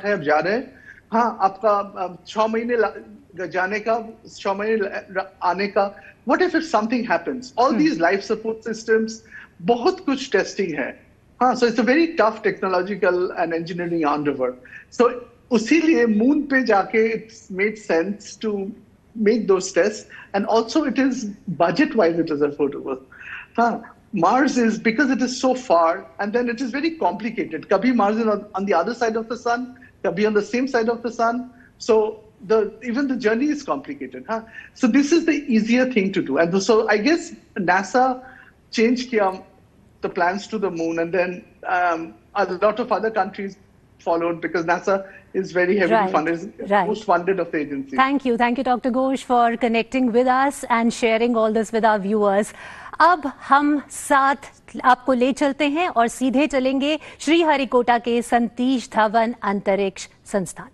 है, अब जा रहे हैं। हाँ, आपका 6 महीने जाने का, 6 महीने आने का, what if something happens, all these life support systems, बहुत कुछ टेस्टिंग है। हाँ, so it's a very tough technological and engineering endeavour. So उसीलिए मून पे जाके it's made sense to make those tests, and also it is budget wise it is affordable. Mars is, because it is so far, and then it is very complicated. Kabhi Mars is on the other side of the sun, kabhi on the same side of the sun, so even the journey is complicated. So this is the easier thing to do, and so I guess NASA changed the plans to the moon, and then a lot of other countries followed because NASA is very heavily funded, most funded of the agencies. Thank you, Dr. Ghosh, for connecting with us and sharing all this with our viewers. अब हम साथ आपको ले चलते हैं और सीधे चलेंगे श्रीहरिकोटा के सतीश धवन अंतरिक्ष संस्थान।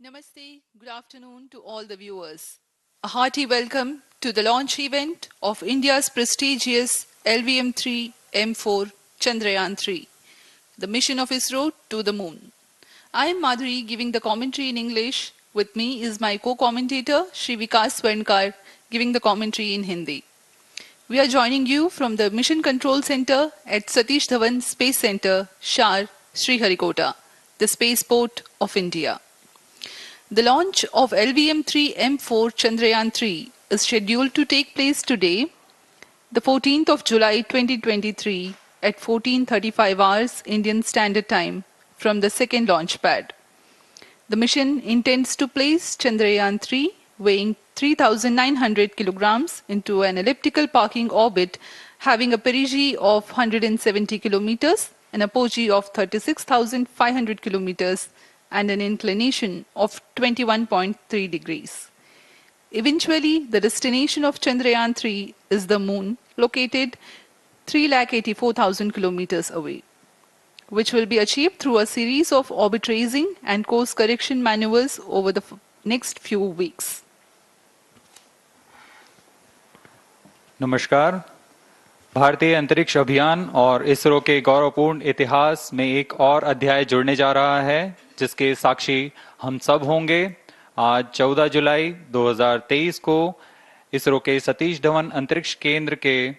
Namaste, good afternoon to all the viewers. A hearty welcome to the launch event of India's prestigious LVM3-M4 Chandrayaan 3, the mission of ISRO to the moon. I am Madhuri giving the commentary in English. With me is my co-commentator Shri Vikas Swarnkar giving the commentary in Hindi. We are joining you from the Mission Control Center at Satish Dhawan Space Center, SHAR, Sriharikota, the spaceport of India. The launch of LVM3-M4 Chandrayaan 3 is scheduled to take place today, the 14th of July 2023 at 14:35 hours Indian Standard Time from the second launch pad. The mission intends to place Chandrayaan 3 weighing 3,900 kilograms into an elliptical parking orbit having a perigee of 170 kilometers, an apogee of 36,500 kilometers, and an inclination of 21.3 degrees. Eventually, the destination of Chandrayaan 3 is the moon, located 384,000 kilometers away, which will be achieved through a series of orbit raising and course correction maneuvers over the next few weeks. नमस्कार। भारतीय अंतरिक्ष अभियान और इसरो के गौरवपूर्ण इतिहास में एक और अध्याय जुड़ने जा रहा है, जिसके साक्षी हम सब होंगे। आज 14 जुलाई 2023 को इसरो के सतीश धवन अंतरिक्ष केंद्र के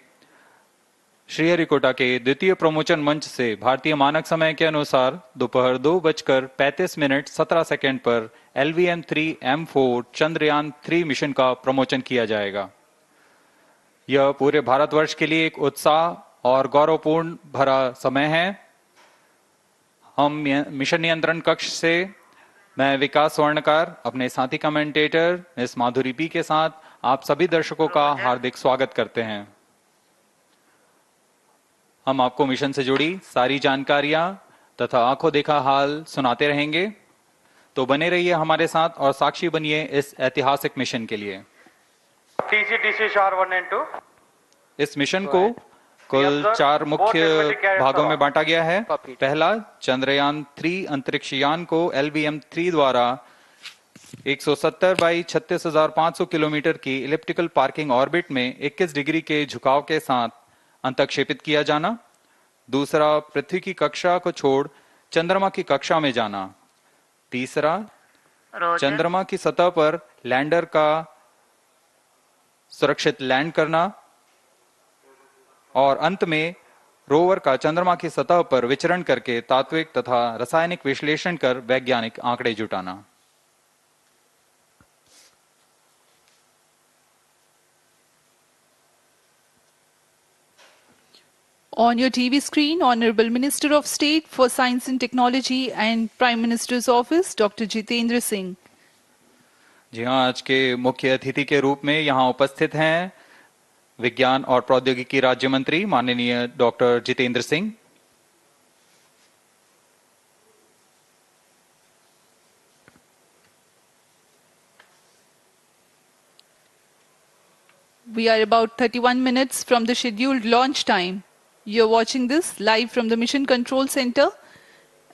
श्रीहरिकोटा के द्वितीय प्रमोचन मंच से भारतीय मानक समय के अनुसार दोपहर 2:35:17 पर LVM3-M4 चंद्रयान 3 मिशन का प्रमोचन किया जाएगा। यह पूरे भारतवर्ष के लिए एक उत्साह और गौरवपूर्ण भरा समय है। हम मिशन नियंत्रण कक्ष से मैं विकास स्वर्णकार, अपने साथी कमेंटेटर मिस माधुरी पी के साथ आप सभी दर्शकों का हार्दिक स्वागत करते हैं। हम आपको मिशन से जुड़ी सारी जानकारियां तथा आंखों देखा हाल सुनाते रहेंगे, तो बने रहिए हमारे साथ और साक्षी बनिए इस ऐतिहासिक मिशन के लिए। TC SHAR 1 and 2। इस मिशन को कुल 4 मुख्य भागों में बांटा गया है। पहला, चंद्रयान 3 अंतरिक्ष यान को LVM3 द्वारा 170 बाई 36,500 किलोमीटर की इलिप्टिकल पार्किंग ऑर्बिट में 21 डिग्री के झुकाव के साथ अंतक्षेपित किया जाना। दूसरा, पृथ्वी की कक्षा को छोड़ चंद्रमा की कक्षा में जाना। तीसरा, चंद्रमा की सतह पर लैंडर का सुरक्षित लैंड करना। और अंत में रोवर का चंद्रमा की सतह पर विचरण करके तात्विक तथा रासायनिक विश्लेषण कर वैज्ञानिक आंकड़े जुटाना। On your TV screen, Honorable Minister of State for Science and Technology and Prime Minister's Office, Dr. Jitendra Singh. जी हाँ, आज के मुख्य अतिथि के रूप में यहाँ उपस्थित हैं विज्ञान और प्रौद्योगिकी राज्य मंत्री माननीय doctor Jitendra Singh. We are about 31 minutes from the scheduled launch time. You're watching this live from the Mission Control Center.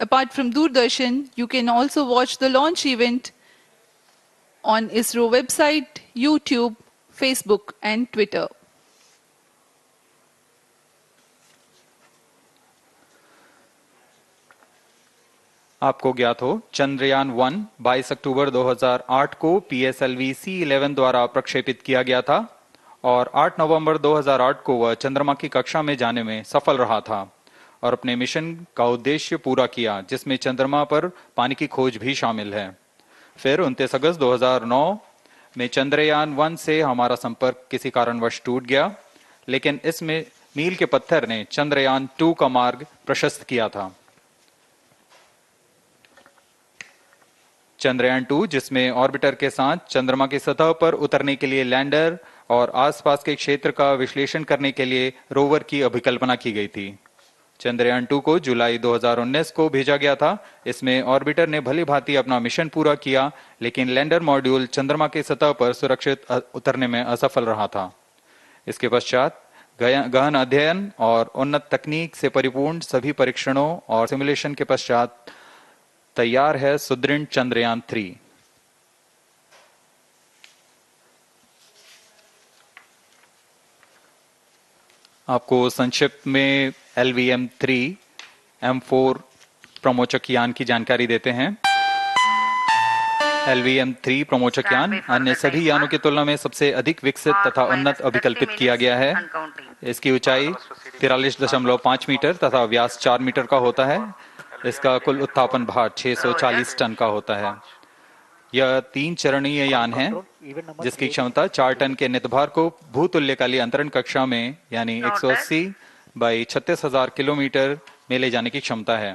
Apart from Doordarshan, you can also watch the launch event on ISRO website, YouTube, Facebook and Twitter. आपको ज्ञात हो, चंद्रयान 1 22 अक्टूबर 2008 को PSLV C11 द्वारा प्रक्षेपित किया गया था और 8 नवंबर 2008 को वह चंद्रमा की कक्षा में जाने में सफल रहा था और अपने मिशन का उद्देश्य पूरा किया, जिसमें चंद्रमा पर पानी की खोज भी शामिल है। फिर 29 अगस्त 2009 में चंद्रयान 1 से हमारा संपर्क किसी कारणवश टूट गया, लेकिन इसमें मील के पत्थर ने चंद्रयान 2 का मार्ग प्रशस्त किया था। चंद्रयान 2, जिसमें ऑर्बिटर के साथ चंद्रमा की सतह पर उतरने के लिए लैंडर और आसपास के क्षेत्र का विश्लेषण करने के लिए रोवर की अभिकल्पना की गई थी। चंद्रयान 2 को जुलाई 2019 को भेजा गया था। इसमें ऑर्बिटर ने भली भांति अपना मिशन पूरा किया, लेकिन लैंडर मॉड्यूल चंद्रमा की सतह पर सुरक्षित उतरने में असफल रहा था। इसके पश्चात गहन अध्ययन और उन्नत तकनीक से परिपूर्ण सभी परीक्षणों और सिमुलेशन के पश्चात तैयार है सुदृढ़ चंद्रयान 3। आपको संक्षिप्त में LVM3-M4 प्रमोचक यान की जानकारी देते हैं। LVM3 प्रमोचक यान अन्य सभी यानों की तुलना में सबसे अधिक विकसित तथा उन्नत अभिकल्पित किया गया है। इसकी ऊंचाई 43.5 मीटर तथा व्यास 4 मीटर का होता है। इसका कुल उत्थापन भार 640 टन का होता है। यह 3 चरणीय यान है, जिसकी क्षमता 4 टन के नितभार को भूतुल्यकालीय अंतरण कक्षा में यानी 180 बाई 36,000 किलोमीटर में ले जाने की क्षमता है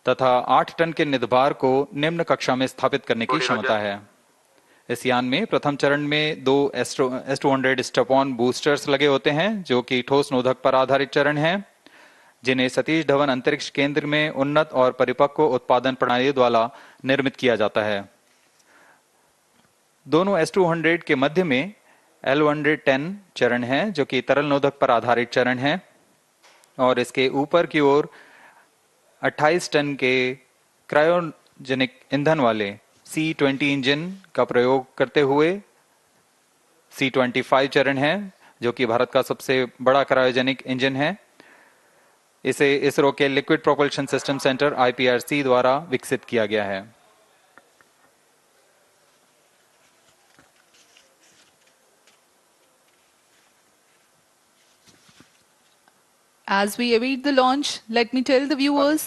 तथा 8 टन के नितभार को निम्न कक्षा में स्थापित करने की क्षमता है। इस यान में प्रथम चरण में 2 S200 स्टेप-ऑन बूस्टर्स लगे होते हैं, जो कि ठोस नोदक पर आधारित चरण हैं, जिन्हें सतीश धवन अंतरिक्ष केंद्र में उन्नत और परिपक्व उत्पादन प्रणाली द्वारा निर्मित किया जाता है। दोनों S200 के मध्य में L110 चरण है, जो कि तरल नोदक पर आधारित चरण है, और इसके ऊपर की ओर 28 टन के क्रायोजेनिक ईंधन वाले C20 इंजन का प्रयोग करते हुए C25 चरण है, जो कि भारत का सबसे बड़ा क्रायोजेनिक इंजन है। इसे इसरो के liquid propulsion system centre IPRC द्वारा विकसित किया गया है। As we await the launch, let me tell the viewers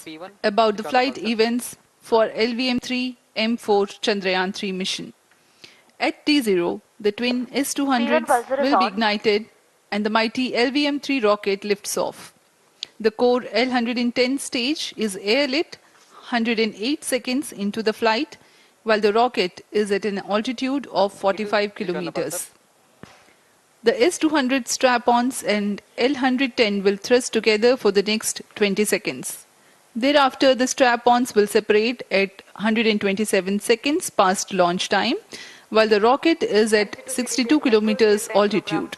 about the flight events for LVM3-M4 Chandrayaan 3 mission. At T0, the twin S200s will be ignited and the mighty LVM3 rocket lifts off. The core L110 stage is airlit 108 seconds into the flight, while the rocket is at an altitude of 45 kilometers. The S200 strap-ons and L110 will thrust together for the next 20 seconds. Thereafter, the strap-ons will separate at 127 seconds past launch time, while the rocket is at 62 kilometers altitude.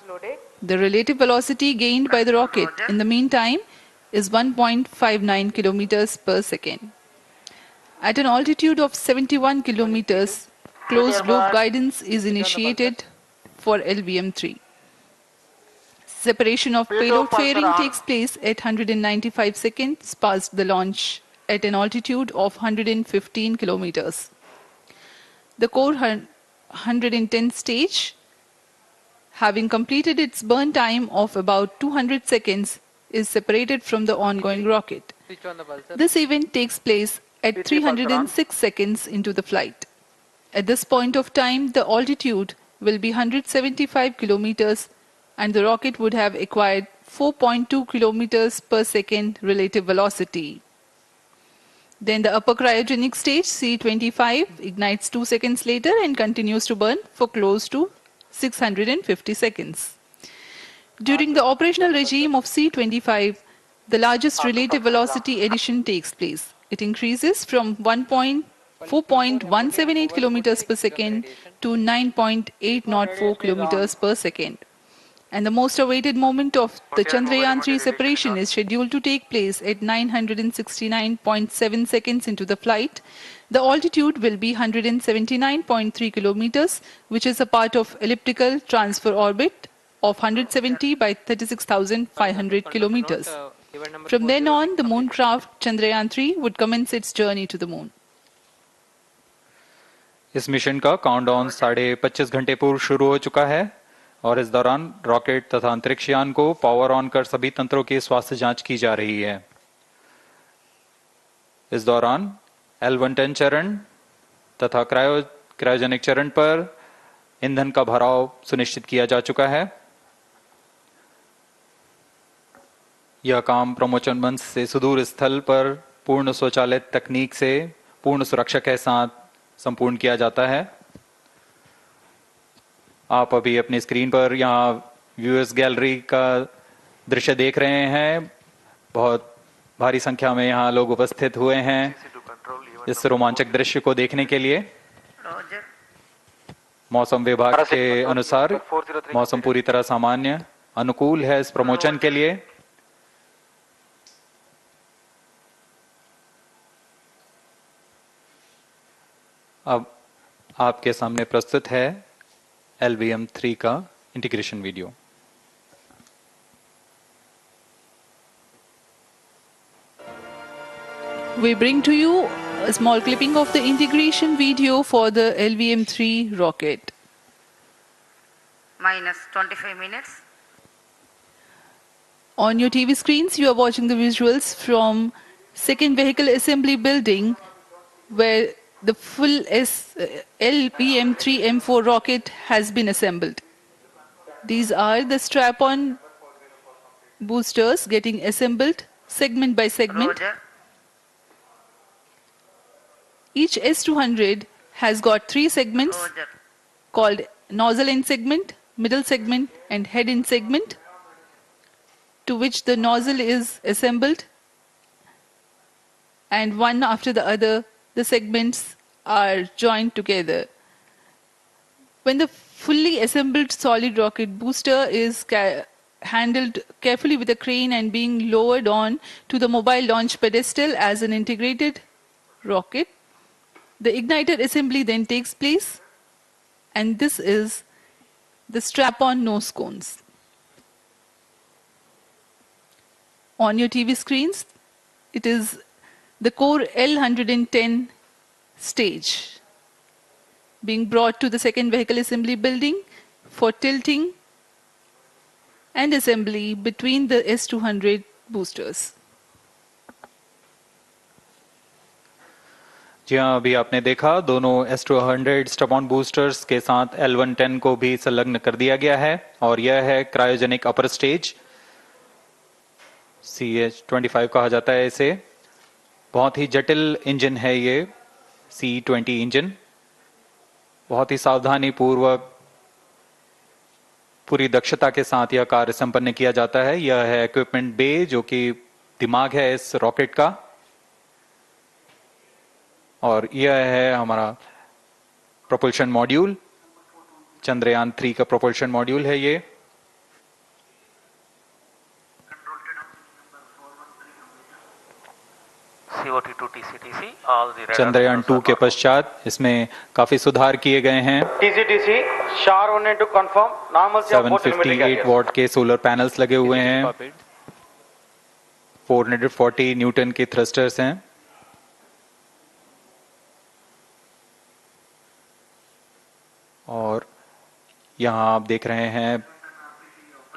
The relative velocity gained by the rocket in the meantime is 1.59 kilometers per second. At an altitude of 71 kilometers, closed loop guidance is initiated for LVM3. Separation of payload fairing takes place at 195 seconds past the launch at an altitude of 115 kilometers. The core 110 stage, having completed its burn time of about 200 seconds, is separated from the ongoing rocket. This event takes place at 306 seconds into the flight. At this point of time, the altitude will be 175 kilometers and the rocket would have acquired 4.2 kilometers per second relative velocity. Then the upper cryogenic stage, C25, ignites 2 seconds later and continues to burn for close to 650 seconds. During the operational regime of C25, the largest relative velocity addition takes place. It increases from 4.178 kilometers per second to 9.804 kilometers per second. And the most awaited moment of the Chandrayaan-3 separation is scheduled to take place at 969.7 seconds into the flight. The altitude will be 179.3 kilometers, which is a part of elliptical transfer orbit of 170 by 36,500 kilometers. From then on, the mooncraft Chandrayaan-3 would commence its journey to the moon. इस mission का countdown 25.5 घंटे पूर्व शुरू हो चुका है और इस दौरान रॉकेट तथा अंतरिक्षयान को पावर ऑन कर सभी तंत्रों की स्वास्थ्य जांच की जा रही है। इस दौरान L110 चरण तथा क्रायोजेनिक चरण पर ईंधन का भराव सुनिश्चित किया जा चुका है। यह काम प्रमोशन मंच से सुदूर स्थल पर पूर्ण स्वचालित तकनीक से पूर्ण सुरक्षा के साथ संपूर्ण किया जाता है। आप अभी अपनी स्क्रीन पर यहाँ व्यूअर्स गैलरी का दृश्य देख रहे हैं। बहुत भारी संख्या में यहाँ लोग उपस्थित हुए हैं इस रोमांचक दृश्य को देखने के लिए। मौसम विभाग के अनुसार मौसम पूरी तरह सामान्य अनुकूल है इस प्रमोशन के लिए। अब आपके सामने प्रस्तुत है LVM3 का integration video. We bring to you a small clipping of the integration video for the LVM3 rocket. Minus 25 minutes. On your TV screens, you are watching the visuals from second vehicle assembly building where the full LVM3-M4 rocket has been assembled. These are the strap-on boosters getting assembled segment by segment. Roger. Each S200 has got 3 segments Roger. called nozzle end segment, middle segment and head end segment, to which the nozzle is assembled, and one after the other the segments are joined together. When the fully assembled solid rocket booster is handled carefully with a crane and being lowered on to the mobile launch pedestal as an integrated rocket, the igniter assembly then takes place, and this is the strap-on nose cones. On your TV screens, it is the core L110 stage being brought to the second vehicle assembly building for tilting and assembly between the S200 boosters. जी हाँ, अभी आपने देखा दोनों S200 stub-on boosters के साथ L110 को भी संलग्न कर दिया गया है और यह है क्रायोजेनिक अपर स्टेज, CH-25 कहा जाता है इसे। बहुत ही जटिल इंजन है ये C-20 इंजन। बहुत ही सावधानी पूर्वक पूरी दक्षता के साथ यह कार्य संपन्न किया जाता है। यह है इक्विपमेंट बे जो कि दिमाग है इस रॉकेट का, और यह है हमारा प्रोपल्शन मॉड्यूल, चंद्रयान 3 का प्रोपल्शन मॉड्यूल है ये। चंद्रयान 2 के पश्चात इसमें काफी सुधार किए गए हैं। TCTC SHAR 1 to confirm normalcy of both 758 what के सोलर पैनल्स लगे हुए हैं, 440 न्यूटन के थ्रस्टर्स हैं। और यहाँ आप देख रहे हैं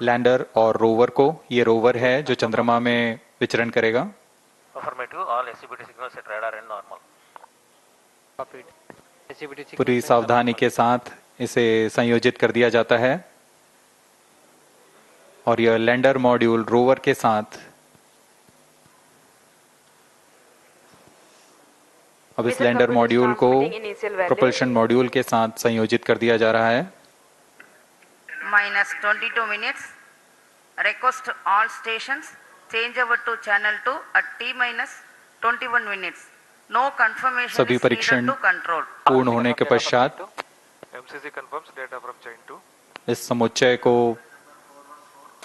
लैंडर और रोवर को। ये रोवर है जो चंद्रमा में विचरण करेगा। पूरी सावधानी के साथ इसे संयोजित कर दिया जाता है और यह लैंडर मॉड्यूल रोवर के साथ अब इस लैंडर मॉड्यूल को प्रोपल्शन मॉड्यूल के साथ संयोजित कर दिया जा रहा है। Minus 22 minutes. Request all stations change over to channel 2 at T minus 21 minutes. No confirmation सभी is परीक्षण needed to control. पूर्ण होने के पश्चात MCC confirms data from chain 2. इस समुच्चय को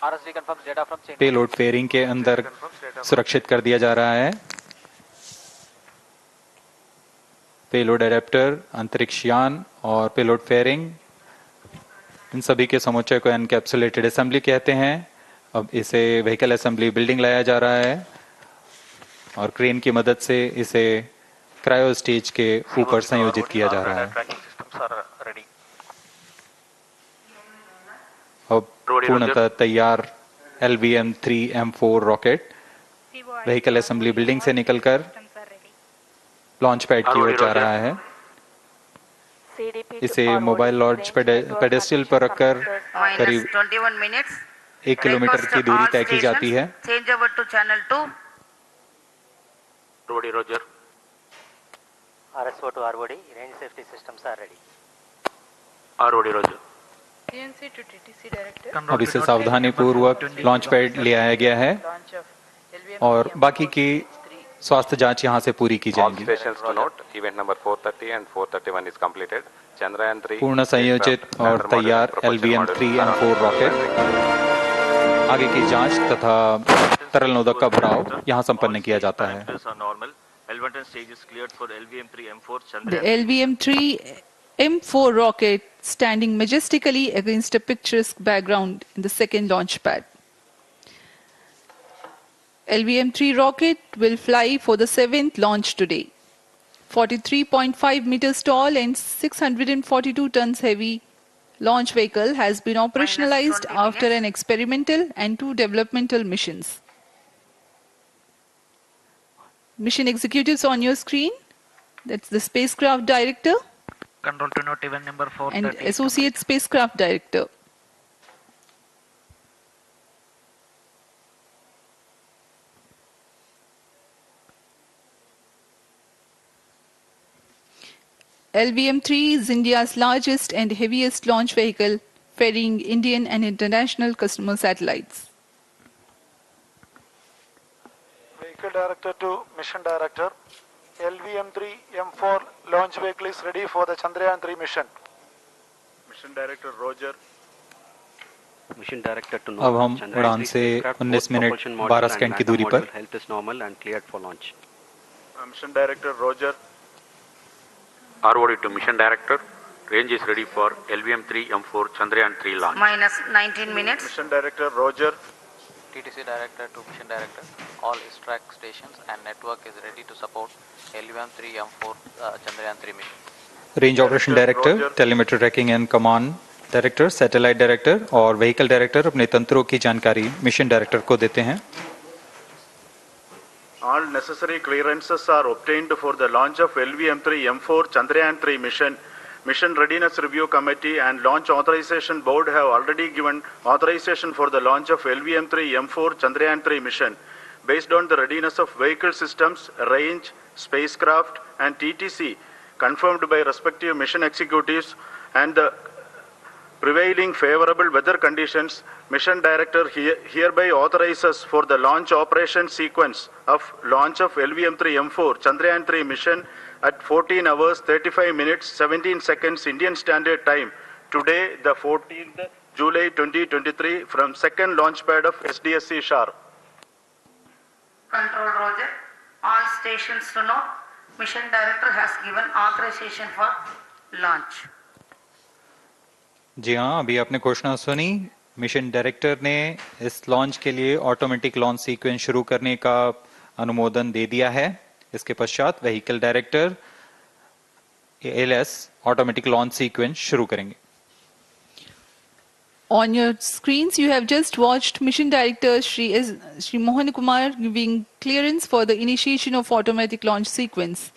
RSD confirms data from chain. Payload fairing के अंदर सुरक्षित कर दिया जा रहा है। पेलोड एडेप्टर, अंतरिक्ष यान और पेलोड फेयरिंग, इन सभी के समुच्चय को एनकैप्सुलेटेड असेंबली कहते हैं। अब इसे व्हीकल असेंबली बिल्डिंग लाया जा रहा है और क्रेन की मदद से इसे क्रायो स्टेज के ऊपर संयोजित किया जा रहा है। अब पूर्णतः तैयार LVM3-M4 rocket vehicle assembly building से निकलकर लॉन्च पैड की ओर जा रहा है। इसे मोबाइल लॉन्च पेडेस्टल पर रखकर करीब 21 minutes. 1 किलोमीटर की दूरी तय की जाती है। Change over to channel 2. ROD, Roger. RSO to ROD, range safety systems are ready. ROD, Roger. TNC to TTC director. अब इसे सावधानी पूर्वक लॉन्च पैड ले आया गया है और बाकी की स्वास्थ्य जांच यहां से पूरी की All जाएंगी। stations to note, event number 430 and 431 is completed. Chandrayaan 3 पूर्ण संयोजित और तैयार LVM3-M4 रॉकेट आगे की जांच तथा तरल नोदक का भराव यहां संपन्न किया जाता है। The LVM3-M4 rocket standing majestically against a picturesque background in the second launch pad. LVM3 rocket will fly for the 7th launch today. 43.5 meters tall and 642 tons heavy launch vehicle has been operationalized after an experimental and 2 developmental missions. Mission executives on your screen. That's the spacecraft director Control to note, event number 430. and associate spacecraft director. LVM-3 is India's largest and heaviest launch vehicle, ferrying Indian and international customer satellites. Vehicle Director to Mission Director. LVM3-M4 launch vehicle is ready for the Chandrayaan 3 mission. Mission Director Roger. Mission Director to अब हम उड़ान से 19 minute 12 second की दूरी पर। Health is normal and cleared for launch. Mission Director Roger. ROD to Mission Director. Range is ready for LVM3-M4 Chandrayaan 3 launch. Minus 19 minutes. Mission Director Roger. TTC Director to Mission Director. All track stations and network is ready to support LVM3-M4 Chandrayaan 3 mission. Range operation director, telemetry tracking and command director, satellite director और vehicle director अपने तंत्रों की जानकारी mission director को देते हैं। All necessary clearances are obtained for the launch of LVM3-M4 Chandrayaan 3 mission. Mission Readiness Review Committee and Launch Authorization Board have already given authorization for the launch of LVM3-M4 Chandrayaan 3 mission. Based on the readiness of vehicle systems, range, spacecraft and TTC confirmed by respective mission executives and the prevailing favorable weather conditions, Mission Director hereby authorizes for the launch operation sequence of launch of LVM3-M4 Chandrayaan 3 mission at 14 hours 35 minutes 17 seconds Indian Standard Time today, the 14th July 2023 from second launch pad of SDSC SHAR. Control Roger. All stations to note, Mission Director has given authorization for launch. जी हाँ, अभी आपने घोषणा सुनी। Mission director ने इस launch के लिए automatic launch sequence शुरू करने का अनुमोदन दे दिया है। इसके पश्चात vehicle director ALS automatic launch sequence शुरू करेंगे। On your screens, you have just watched Mission Director Shri Mohan Kumar giving clearance for the initiation of automatic launch sequence.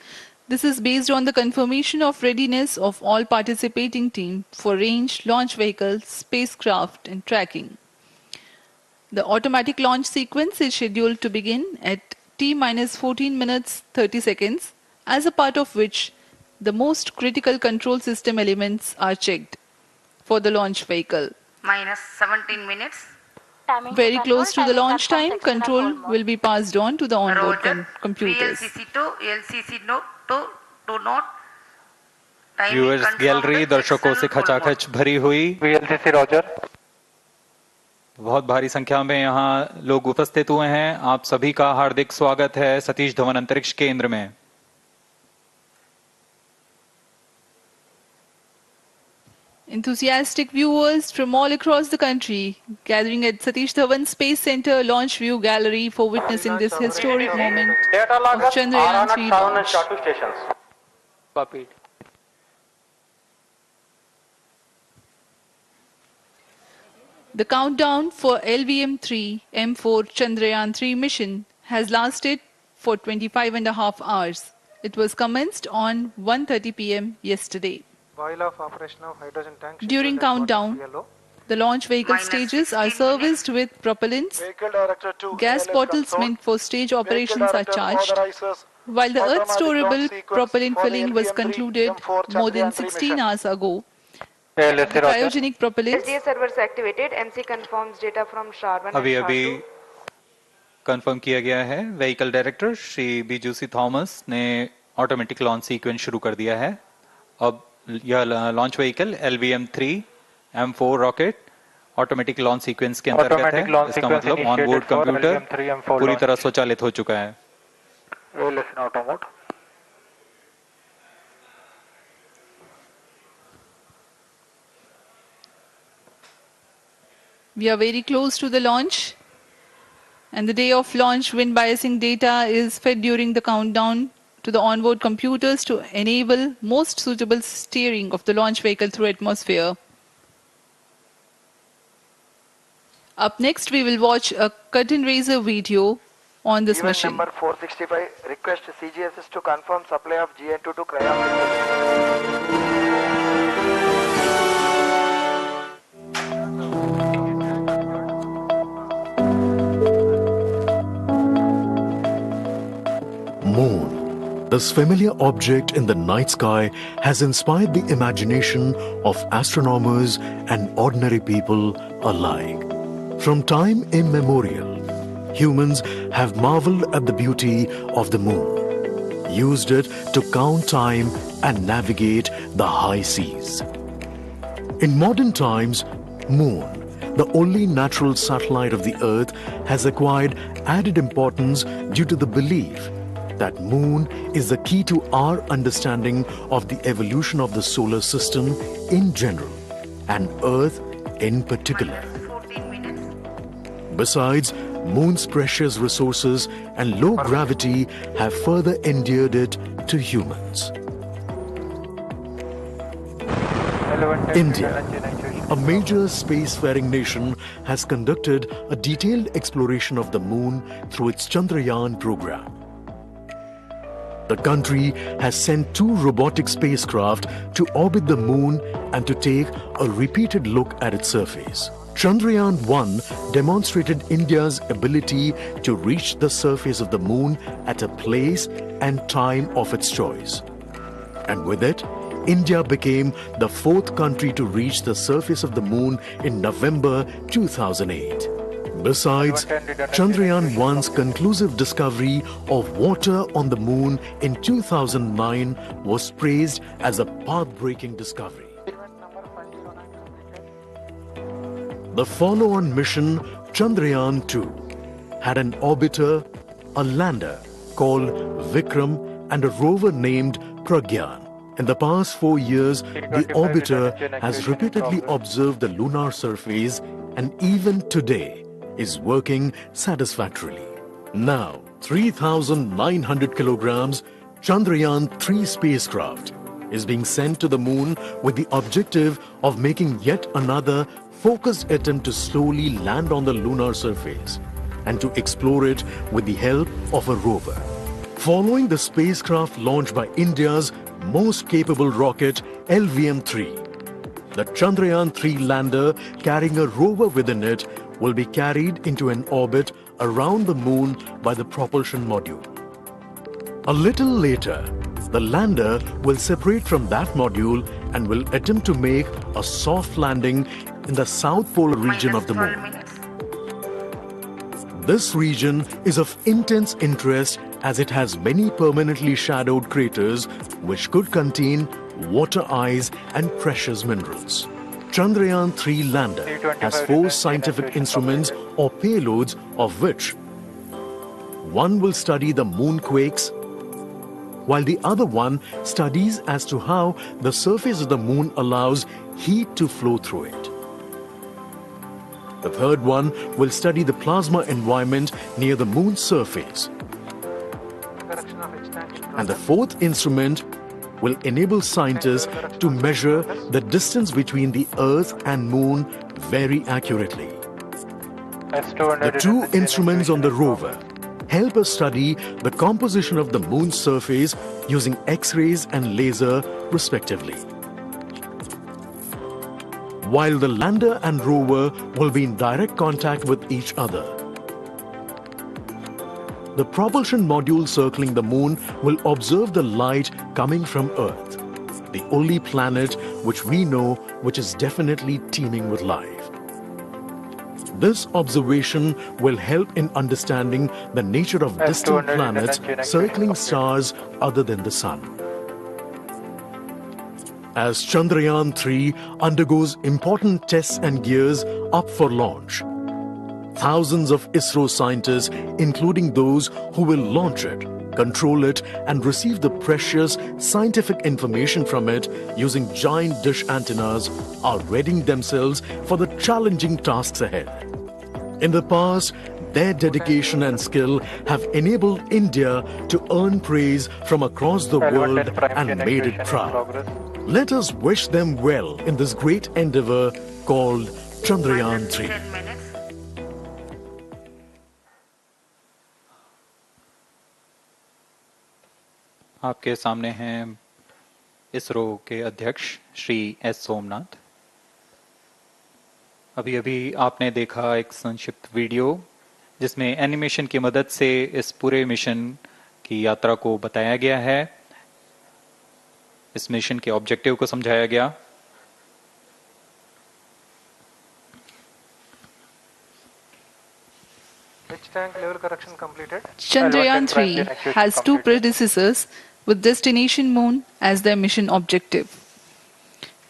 This is based on the confirmation of readiness of all participating team for range, launch vehicles, spacecraft and tracking. The automatic launch sequence is scheduled to begin at T-14 minutes 30 seconds, as a part of which the most critical control system elements are checked for the launch vehicle. Minus 17 minutes. Very close to the launch time, control will be passed on to the onboard computers. VLCC to LCC note to note. Viewers gallery दर्शकों से खचाखच भरी हुई। VLCC Roger. बहुत भारी संख्या में यहाँ लोग उपस्थित हुए हैं। आप सभी का हार्दिक स्वागत है सतीश धवन अंतरिक्ष केंद्र में। Enthusiastic viewers from all across the country gathering at Satish Dhawan Space Center Launch View Gallery for witnessing this historic moment of Chandrayaan 3 launch. Copied. The countdown for LVM3-M4 Chandrayaan 3 mission has lasted for 25.5 hours. It was commenced on 1:30 p.m. yesterday. While of operation of hydrogen tank. During countdown, the launch vehicle stages are serviced with propellants. Gas bottles meant for stage operations are charged. While the Earth storable propellant filling was concluded more than 16 hours ago, the cryogenic propellants SDSC servers activated. MC confirms data from SHAR 1 अभी confirm किया गया है। Vehicle director Shri बीजूसी Thomas ने automatic launch sequence शुरू कर दिया है। अब यह launch vehicle LVM3-M4 rocket automatic launch sequence के अंतर्गत है। इसका मतलब ऑन बोर्ड कंप्यूटर पूरी तरह स्वचालित हो चुका है। we are very close to the launch, and the day of launch wind biasing data is fed during the countdown to the onboard computers to enable most suitable steering of the launch vehicle through atmosphere. Up next, we will watch a curtain raiser video on this mission. Number 465, request CGSS to confirm supply of GN2 to cryogenic. Moon, this familiar object in the night sky, has inspired the imagination of astronomers and ordinary people alike. From time immemorial, humans have marveled at the beauty of the moon, used it to count time and navigate the high seas. In modern times, Moon, the only natural satellite of the Earth, has acquired added importance due to the belief that Moon is the key to our understanding of the evolution of the solar system in general and Earth in particular. Besides, Moon's precious resources and low gravity have further endeared it to humans. India, a major spacefaring nation, has conducted a detailed exploration of the Moon through its Chandrayaan program. The country has sent 2 robotic spacecraft to orbit the Moon and to take a repeated look at its surface. Chandrayaan-1 demonstrated India's ability to reach the surface of the Moon at a place and time of its choice. And with it, India became the 4th country to reach the surface of the Moon in November 2008. Besides, Chandrayaan-1's conclusive discovery of water on the Moon in 2009 was praised as a path-breaking discovery. The follow-on mission, Chandrayaan-2, had an orbiter, a lander called Vikram, and a rover named Pragyan. In the past 4 years, the orbiter has repeatedly observed the lunar surface and even today is working satisfactorily. Now, 3,900 kilograms Chandrayaan-3 spacecraft is being sent to the Moon with the objective of making yet another focused attempt to slowly land on the lunar surface and to explore it with the help of a rover. Following the spacecraft launched by India's most capable rocket, LVM-3, the Chandrayaan-3 lander carrying a rover within it will be carried into an orbit around the Moon by the propulsion module. A little later, the lander will separate from that module and will attempt to make a soft landing in the south polar region of the Moon. This region is of intense interest as it has many permanently shadowed craters which could contain water ice and precious minerals. Chandrayaan-3 lander has 4 scientific instruments or payloads, of which one will study the moonquakes, while the other one studies as to how the surface of the moon allows heat to flow through it. The third one will study the plasma environment near the moon's surface. And the fourth instrument will enable scientists to measure the distance between the Earth and Moon very accurately. The 2 instruments on the rover help us study the composition of the Moon's surface using X-rays and laser respectively, while the lander and rover will be in direct contact with each other. The propulsion module circling the Moon will observe the light coming from Earth, the only planet which we know which is definitely teeming with life. This observation will help in understanding the nature of distant planets circling stars other than the Sun. As Chandrayaan-3 undergoes important tests and gears up for launch, thousands of ISRO scientists, including those who will launch it, control it, and receive the precious scientific information from it using giant dish antennas, are readying themselves for the challenging tasks ahead. In the past, their dedication and skill have enabled India to earn praise from across the world and made it proud. Let us wish them well in this great endeavor called Chandrayaan-3. आपके सामने हैं इसरो के अध्यक्ष Shri S Somnath. अभी अभी आपने देखा एक संक्षिप्त वीडियो जिसमें एनिमेशन की मदद से इस पूरे मिशन की यात्रा को बताया गया है, इस मिशन के ऑब्जेक्टिव को समझाया गया। Chandrayaan-3 has 2 predecessors with destination moon as their mission objective.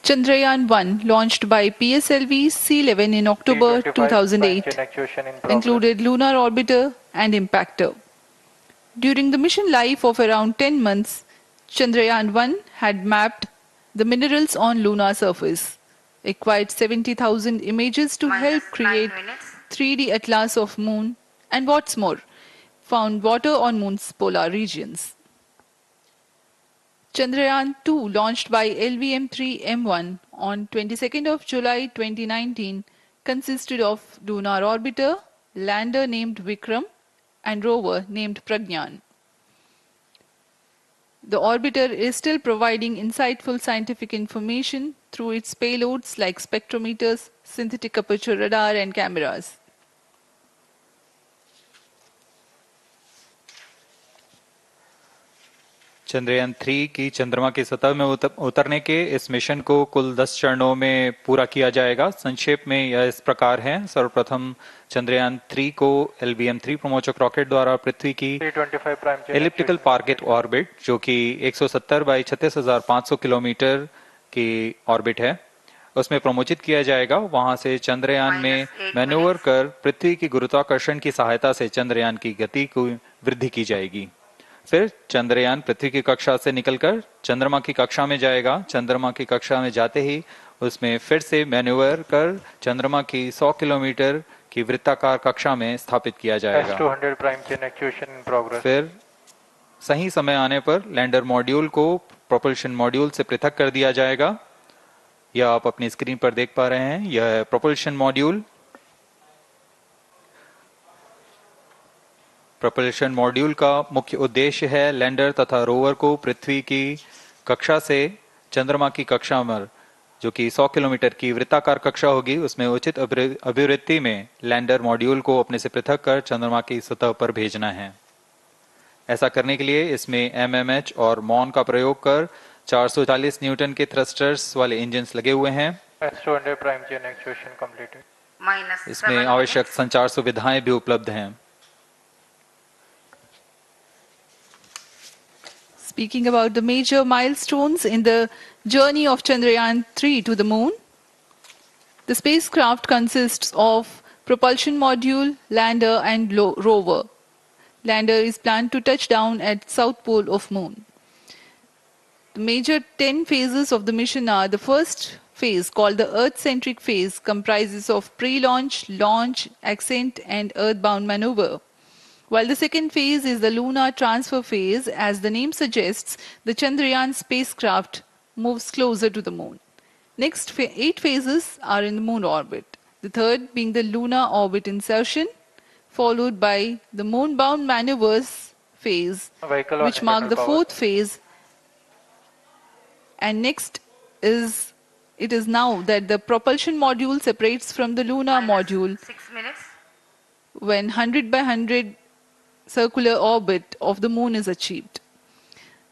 Chandrayaan-1, launched by PSLV C11 in October 2008, included lunar orbiter and impactor. During the mission life of around 10 months, Chandrayaan-1 had mapped the minerals on lunar surface, acquired 70,000 images to help create 3D atlas of moon, and what's more, found water on moon's polar regions. Chandrayaan-2, launched by LVM3-M4 on 22nd of July 2019, consisted of lunar orbiter, lander named Vikram, and rover named Pragyan. The orbiter is still providing insightful scientific information through its payloads like spectrometers, synthetic aperture radar, and cameras. Chandrayaan 3 की चंद्रमा की सतह में उतरने के इस mission को कुल 10 चरणों में पूरा किया जाएगा। संक्षेप में यह इस प्रकार है। सर्वप्रथम चंद्रयान 3 को LVM3 प्रमोचक रॉकेट द्वारा पृथ्वी की एलिप्टिकल टारगेट ऑर्बिट, जो कि 170 बाई 36,500 किलोमीटर की ऑर्बिट है, उसमें प्रमोचित किया जाएगा। वहां से चंद्रयान में मैन्यूवर कर पृथ्वी की गुरुत्वाकर्षण की सहायता से चंद्रयान की गति को वृद्धि की जाएगी। फिर चंद्रयान पृथ्वी की कक्षा से निकलकर चंद्रमा की कक्षा में जाएगा। चंद्रमा की कक्षा में जाते ही उसमें फिर से मैन्यूवर कर चंद्रमा की 100 किलोमीटर की वृत्ताकार कक्षा में स्थापित किया जाएगा। फिर सही समय आने पर लैंडर मॉड्यूल को प्रोपल्शन मॉड्यूल से पृथक कर दिया जाएगा। यह आप अपनी स्क्रीन पर देख पा रहे हैं, यह प्रोपल्शन मॉड्यूल। प्रोपल्शन मॉड्यूल का मुख्य उद्देश्य है लैंडर तथा रोवर को पृथ्वी की कक्षा से चंद्रमा की कक्षा में, जो कि 100 किलोमीटर की वृत्ताकार कक्षा होगी, उसमें उचित अभिवृत्ति में लैंडर मॉड्यूल को अपने से पृथक कर चंद्रमा की सतह पर भेजना है। ऐसा करने के लिए इसमें MMH और MON का प्रयोग कर 440 न्यूटन के थ्रस्टर्स वाले इंजन्स लगे हुए हैं। इसमें आवश्यक संचार सुविधाएं भी उपलब्ध हैं। Speaking about the major milestones in the journey of Chandrayaan-3 to the moon, The spacecraft consists of propulsion module, lander and rover. Lander is planned to touch down at south pole of moon. The major 10 phases of the mission are: the first phase, called the Earth-centric phase, comprises of pre-launch, launch, ascent and earthbound maneuver. While the second phase is the lunar transfer phase. As the name suggests, the Chandrayaan spacecraft moves closer to the moon. Next 8 phases are in the moon orbit. The third being the lunar orbit insertion, followed by the moon-bound maneuvers phase, which mark the fourth phase. And next is, it is now that the propulsion module separates from the lunar module 6 minutes. when 100 by 100 circular orbit of the moon is achieved.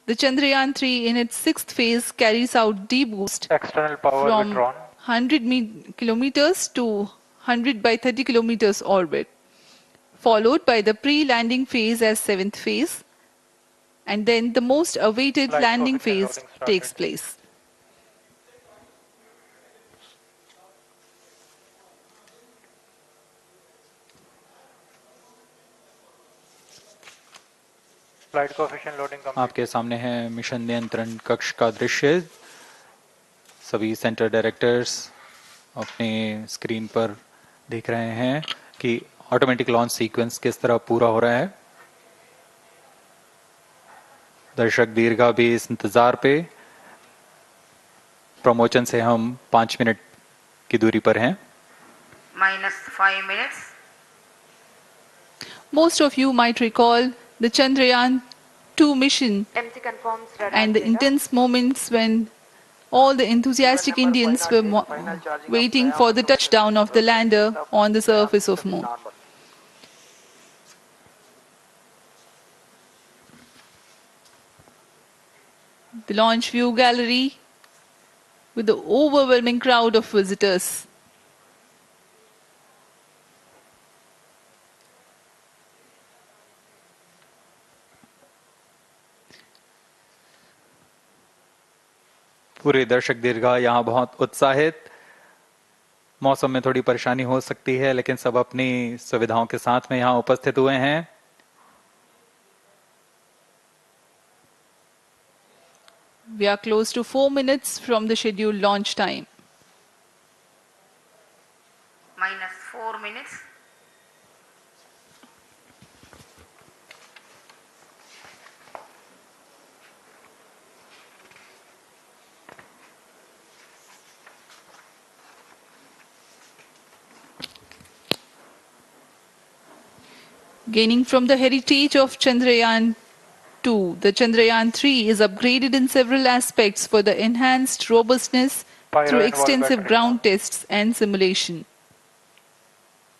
The Chandrayaan-3 in its 6th phase carries out deboost External power from withdrawn. 100 kilometers to 100 by 30 kilometers orbit, followed by the pre-landing phase as 7th phase, and then the most awaited Flight landing coefficient phase loading started. takes place. Flight coefficient loading complete. आपके सामने है mission नियंत्रण कक्ष का दृश्य। सभी centre directors अपने screen पर देख रहे हैं कि ऑटोमेटिक लॉन्च सीक्वेंस किस तरह पूरा हो रहा है। दर्शक दीर्घा भी इस इंतजार पे। प्रमोशन से हम 5 मिनट की दूरी पर हैं। -5 minutes. Most of you might recall the Chandrayaan-2 mission MC confirms radar and the data. intense moments when all the enthusiastic Indians were waiting for the touchdown of the lander on the surface of moon. The launch view gallery with the overwhelming crowd of visitors. पूरे दर्शक दीर्घा यहाँ बहुत उत्साहित। मौसम में थोड़ी परेशानी हो सकती है, लेकिन सब अपनी सुविधाओं के साथ में यहाँ उपस्थित हुए हैं। We are close to 4 minutes from the scheduled launch time. -4 minutes. Gaining from the heritage of Chandrayaan-2, the Chandrayaan-3 is upgraded in several aspects for the enhanced robustness Pyro through and wall extensive battery. ground tests and simulation.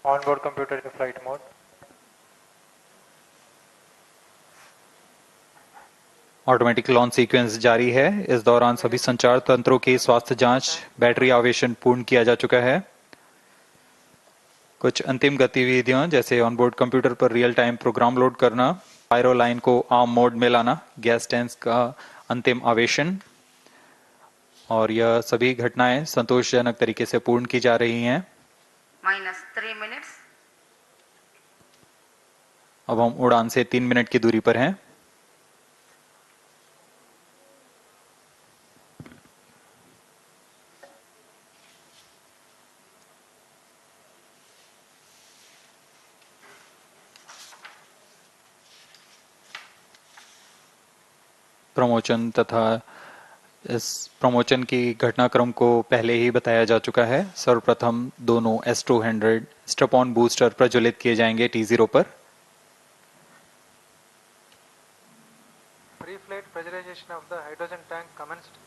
Onboard computer in flight mode. Automatic launch sequence जारी है। इस दौरान सभी संचार तंत्रों की स्वास्थ्य जांच, बैटरी आवेशन पूर्ण किया जा चुका है। कुछ अंतिम गतिविधियों जैसे ऑनबोर्ड कंप्यूटर पर रियल टाइम प्रोग्राम लोड करना, पायरो लाइन को आर्म मोड में लाना, गैस टैंक का अंतिम आवेशन, और यह सभी घटनाएं संतोषजनक तरीके से पूर्ण की जा रही हैं। -3 minutes. अब हम उड़ान से 3 मिनट की दूरी पर हैं। प्रमोशन तथा इस प्रमोशन की घटनाक्रम को पहले ही बताया जा चुका है। सर्वप्रथम दोनों S200 स्ट्रप-ऑन बूस्टर प्रज्वलित किए जाएंगे T0 पर। Pre-flight pressurization of the hydrogen tank commenced.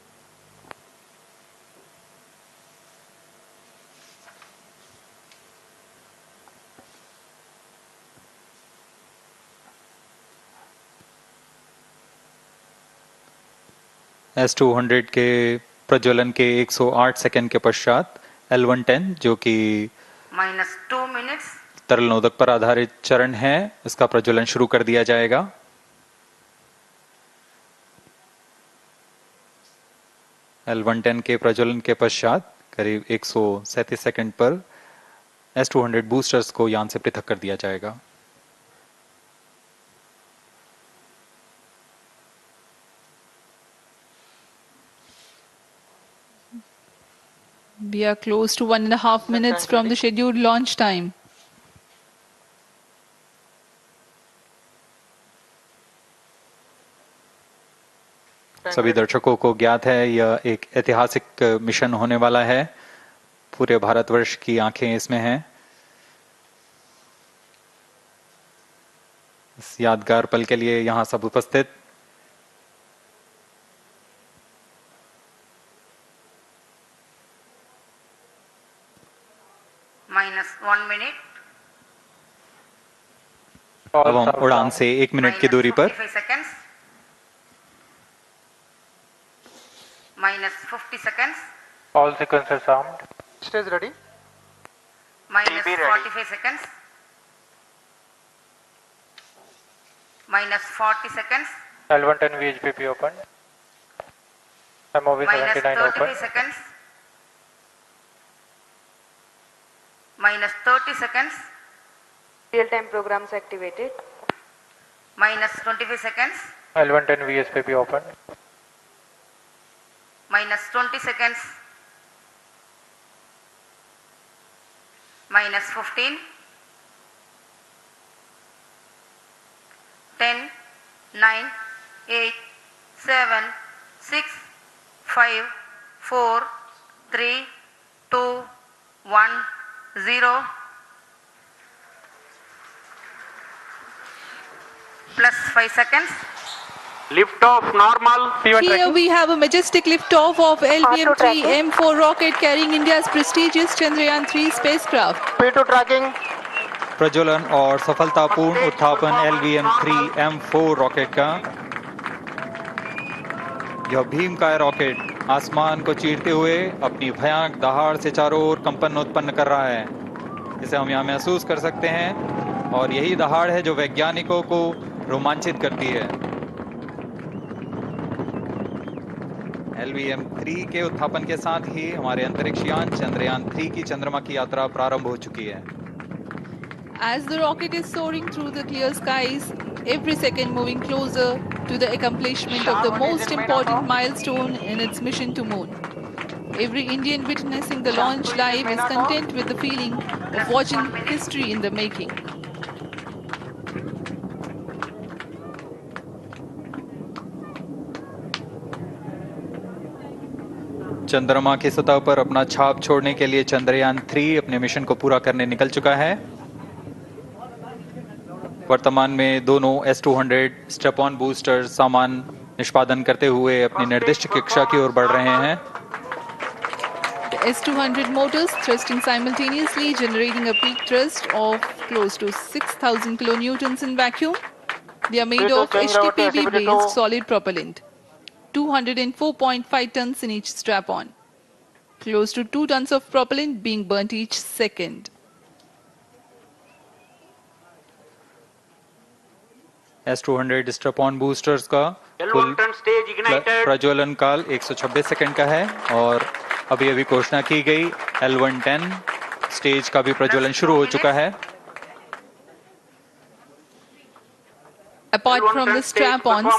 S200 के प्रज्वलन के 108 सेकंड के पश्चात L110 जो कि -2 minutes. तरल नोदक पर आधारित चरण है, इसका प्रज्वलन शुरू कर दिया जाएगा। L110 के प्रज्वलन के पश्चात करीब 137 सेकंड पर S200 बूस्टर्स को यान से पृथक कर दिया जाएगा। We are close to 1.5 minutes from the scheduled launch time. सभी दर्शकों को ज्ञात है यह एक ऐतिहासिक मिशन होने वाला है। पूरे भारतवर्ष की आंखें इसमें हैं। इस यादगार पल के लिए यहां सब उपस्थित। -1 minute. अब हम उड़ान से 1 मिनट की दूरी पर -50 seconds. All sequencers armed. Stage ready. -45 seconds. -40 seconds. L110 VHPP open. MOV 79 open. -33 seconds. -30 seconds. Real-time programs activated. -25 seconds. L110 VSPP open. -20 seconds. -15. 10, 9, 8, 7, 6, 5, 4, 3, 2, 1, 0. Plus 5 seconds. Lift off normal. Here we have a majestic liftoff of LVM3-M4 rocket carrying India's prestigious Chandrayaan 3 spacecraft. P2 tracking. प्रज्वलन और सफलतापूर्ण उत्थापन LVM3-M4 rocket का। यह भीमकाय rocket आसमान को चीरते हुए अपनी भयानक दहाड़ से चारों ओर कंपन उत्पन्न कर रहा है। इसे हम यहाँ महसूस कर सकते हैं और यही दहाड़ है जो वैज्ञानिकों को रोमांचित करती है। LVM3 के उत्थापन के साथ ही हमारे अंतरिक्ष यान चंद्रयान 3 की चंद्रमा की यात्रा प्रारंभ हो चुकी है। As the rocket is soaring through the clear skies, every second moving closer to the accomplishment of the most important milestone in its mission to moon. Every Indian witnessing the launch live is content with the feeling of watching history in the making. चंद्रमा की सतह पर अपना छाप छोड़ने के लिए चंद्रयान 3 अपने मिशन को पूरा करने निकल चुका है। वर्तमान में दोनों S200 स्टेप ऑन बूस्टर सामान निष्पादन करते हुए अपनी निर्दिष्ट कक्षा की ओर बढ़ रहे हैं। The S200 motors thrusting simultaneously, generating a peak thrust of close to 6,000 kilonewtons in vacuum. They are made of HTPB-based solid propellant. 204.5 tons in each strap-on. Close to 2 tons of propellant being burnt each second. S200 strap-on boosters का कुल प्रज्वलन काल 126 second का है और अभी अभी घोषणा की गई L110 स्टेज का भी प्रज्वलन शुरू हो चुका है। Apart from the strap-ons,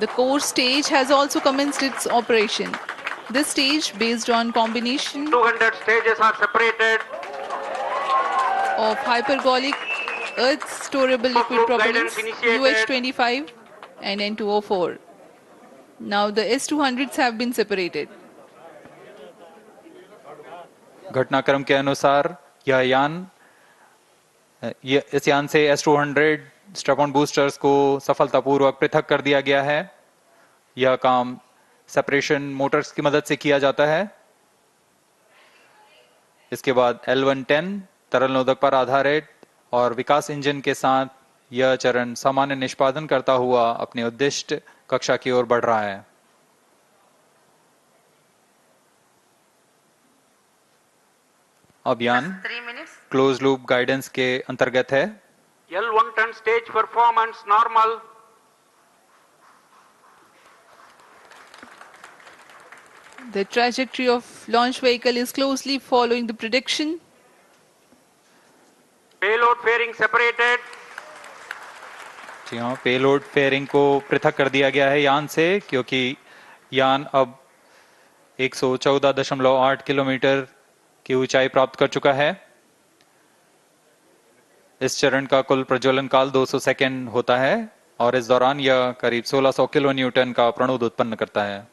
the core stage has also commenced its operation. This stage, based on combination 200 stages are separated of hypergolic Earth storable liquid propellants UH-25 and N2O4. Now the S200s have been separated. घटनाक्रम के अनुसार इस यान से S200 strap-on boosters को सफलतापूर्वक पृथक कर दिया गया है। यह काम सेपरेशन मोटर्स की मदद से किया जाता है। इसके बाद L110 तरल नोदक पर आधारित और विकास इंजन के साथ यह चरण सामान्य निष्पादन करता हुआ अपनी उद्दिष्ट कक्षा की ओर बढ़ रहा है। अभियान क्लोज लूप गाइडेंस के अंतर्गत है। L110 stage performance normal. The trajectory of launch vehicle is closely following the prediction. Payload fairing separated. जी हाँ, पेलोड फेयरिंग को पृथक कर दिया गया है यान से, क्योंकि यान अब 114.8 किलोमीटर की ऊंचाई प्राप्त कर चुका है। इस चरण का कुल प्रज्वलन काल 200 सेकेंड होता है और इस दौरान यह करीब 1600 किलो न्यूटन का प्रणोद उत्पन्न करता है।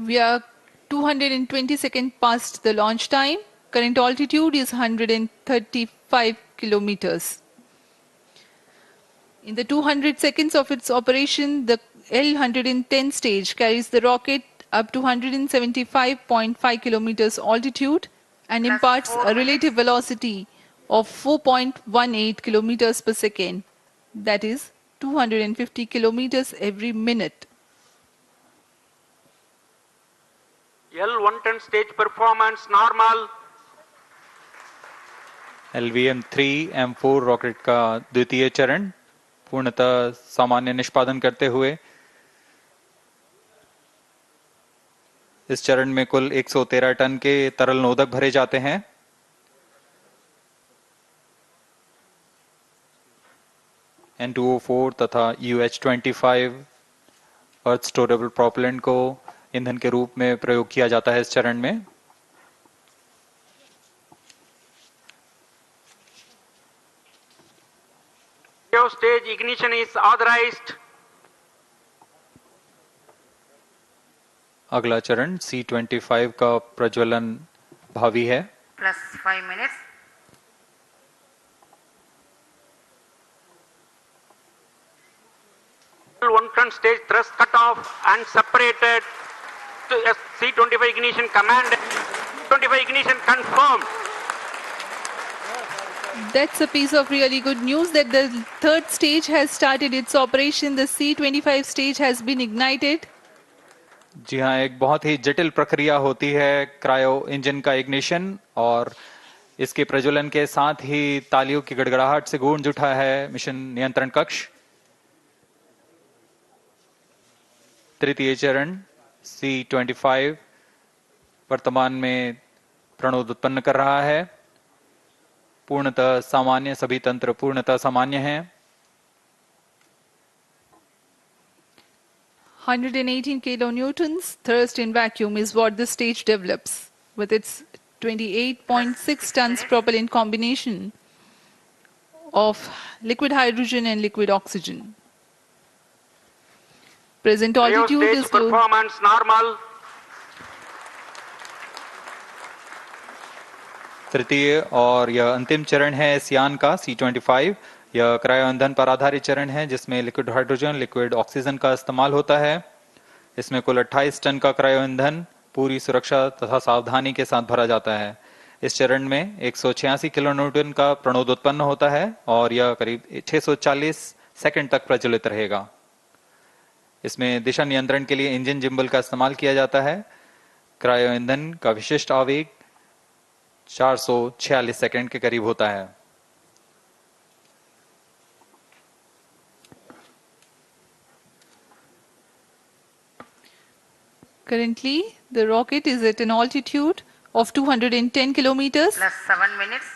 We are 220 seconds past the launch time. Current altitude is 135 kilometers. In the 200 seconds of its operation, the L-110 stage carries the rocket up to 175.5 kilometers altitude and imparts a relative velocity of 4.18 kilometers per second. That is 250 kilometers every minute. L-110 stage performance normal. LVM3-M4 rocket का द्वितीय चरण पूर्णतः सामान्य निष्पादन करते हुए इस चरण में कुल 113 टन के तरल नोदक भरे जाते हैं। N2O4 तथा UH-25 अर्थ स्टोरेबल प्रोपेलेंट को ईंधन के रूप में प्रयोग किया जाता है इस चरण में। Stage ignition is authorized. अगला चरण C-25 का प्रज्वलन भावी है। Plus 5 minutes. L-110 stage thrust cut off and separated to C-25 ignition command. 25 ignition confirmed. That's a piece of really good news that the third stage has started its operation. The C-25 stage has been ignited. जी हाँ, एक बहुत ही जटिल प्रक्रिया होती है cryo engine का ignition और इसके प्रज्वलन के साथ ही तालियों की गड़गड़ाहट से गूंज उठा है मिशन नियंत्रण कक्ष। तृतीय चरण C-25 वर्तमान में प्रणोद उत्पन्न कर रहा है। पूर्णतः सामान्य, सभी तंत्र पूर्णतः सामान्य हैं। 118 kilonewtons thrust in vacuum is what the stage develops with its 28.6 tons propellant combination of liquid hydrogen and liquid oxygen. Present altitude is performance normal. तृतीय और यह अंतिम चरण है इस यान का C-25। यह क्रायो ईंधन पर आधारित चरण है जिसमें लिक्विड हाइड्रोजन, लिक्विड ऑक्सीजन का इस्तेमाल होता है। इसमें कुल 28 टन का क्रायो ईंधन पूरी सुरक्षा तथा सावधानी के साथ भरा जाता है। इस चरण में 186 किलोन्यूटन का प्रणोद उत्पन्न होता है और यह करीब 640 सेकंड तक प्रज्वलित रहेगा। इसमें दिशा नियंत्रण के लिए इंजन जिम्बल का इस्तेमाल किया जाता है। क्रायो ईंधन का विशिष्ट आवेग 446 सेकंड के करीब होता है। Currently, the rocket is at an altitude of 210 kilometers. Plus 7 minutes.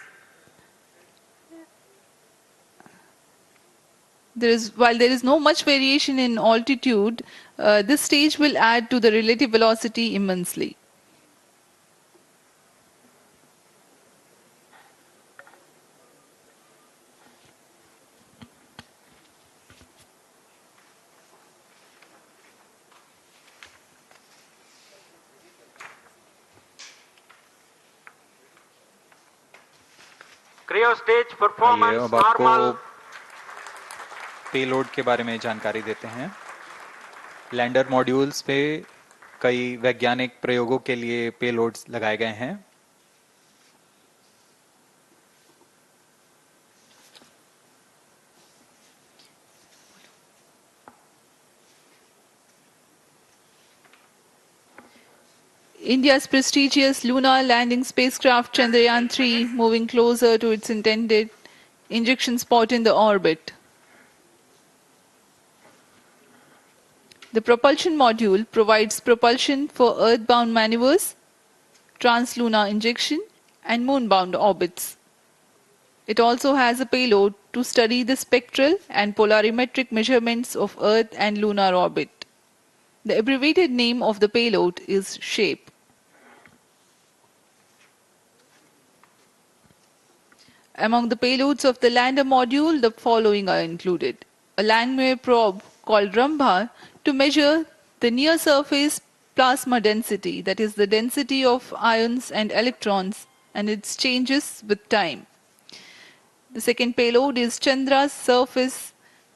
While there is no much variation in altitude, this stage will add to the relative velocity immensely. Cryo stage performance अब आपको normal. Payload के बारे में जानकारी देते हैं। Lander modules पे कई वैज्ञानिक प्रयोगों के लिए पेलोड्स लगाए गए हैं। India's prestigious lunar landing spacecraft Chandrayaan-3 moving closer to its intended injection spot in the orbit. The propulsion module provides propulsion for earthbound maneuvers, translunar injection, and moonbound orbits. It also has a payload to study the spectral and polarimetric measurements of Earth and lunar orbit. The abbreviated name of the payload is SHAPE. Among the payloads of the lander module, the following are included. A Langmuir probe called Rambha to measure the near-surface plasma density, that is the density of ions and electrons, and its changes with time. The second payload is Chandra's Surface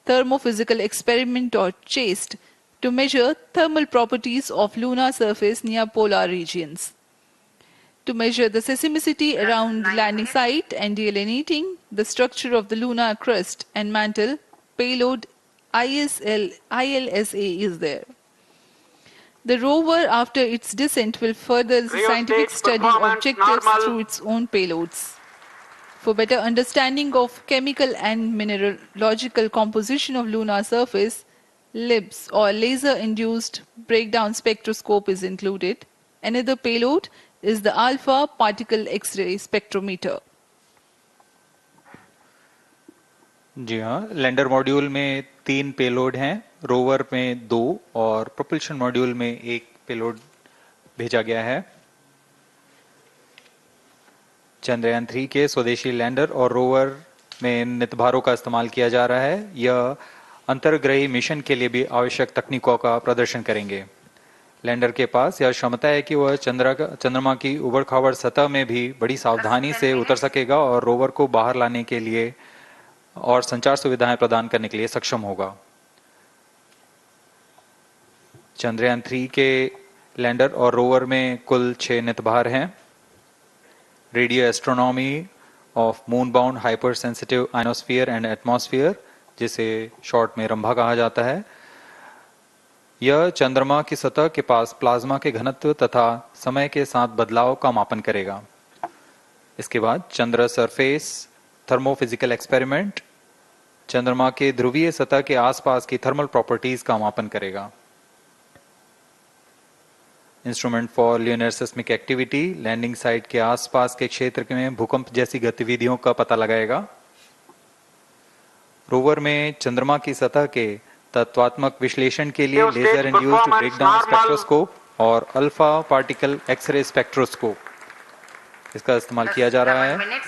Thermophysical Experiment, or CHASTE, to measure thermal properties of lunar surface near polar regions. To measure the seismicity around the landing site and delineating the structure of the lunar crust and mantle, payload ILSA is there. The rover, after its descent, will further the scientific study objectives through its own payloads. For better understanding of chemical and mineralogical composition of lunar surface, LIBS, or laser-induced breakdown spectroscope, is included. Another payload is the alpha particle X-ray spectrometer. जी हाँ, lander module में 3 payload हैं, rover में 2 और propulsion module में 1 payload भेजा गया है। चंद्रयान 3 के स्वदेशी लैंडर और रोवर में नितभारों का इस्तेमाल किया जा रहा है। यह अंतर्ग्रही मिशन के लिए भी आवश्यक तकनीकों का प्रदर्शन करेंगे। लैंडर के पास यह क्षमता है कि वह चंद्रमा की उबड़-खाबड़ सतह में भी बड़ी सावधानी से उतर सकेगा और रोवर को बाहर लाने के लिए और संचार सुविधाएं प्रदान करने के लिए सक्षम होगा। चंद्रयान 3 के लैंडर और रोवर में कुल 6 नितभार हैं। Radio astronomy of moon bound hyper sensitive ionosphere and atmosphere, जिसे शॉर्ट में रंभा कहा जाता है, यह चंद्रमा की सतह के पास प्लाज्मा के घनत्व तथा समय के साथ बदलाव का मापन करेगा। इसके बाद चंद्र सरफेस थर्मोफिजिकल एक्सपेरिमेंट चंद्रमा के ध्रुवीय सतह के आसपास की थर्मल प्रॉपर्टीज का मापन करेगा। Instrument for lunar seismic activity landing site के आसपास के क्षेत्र में भूकंप जैसी गतिविधियों का पता लगाएगा। रोवर में चंद्रमा की सतह के तत्वात्मक विश्लेषण के लिए लेजर इंड्यूस्ड ब्रेकडाउन स्पेक्ट्रोस्कोप और अल्फा पार्टिकल एक्सरे स्पेक्ट्रोस्कोप, इसका इस्तेमाल किया जा रहा है।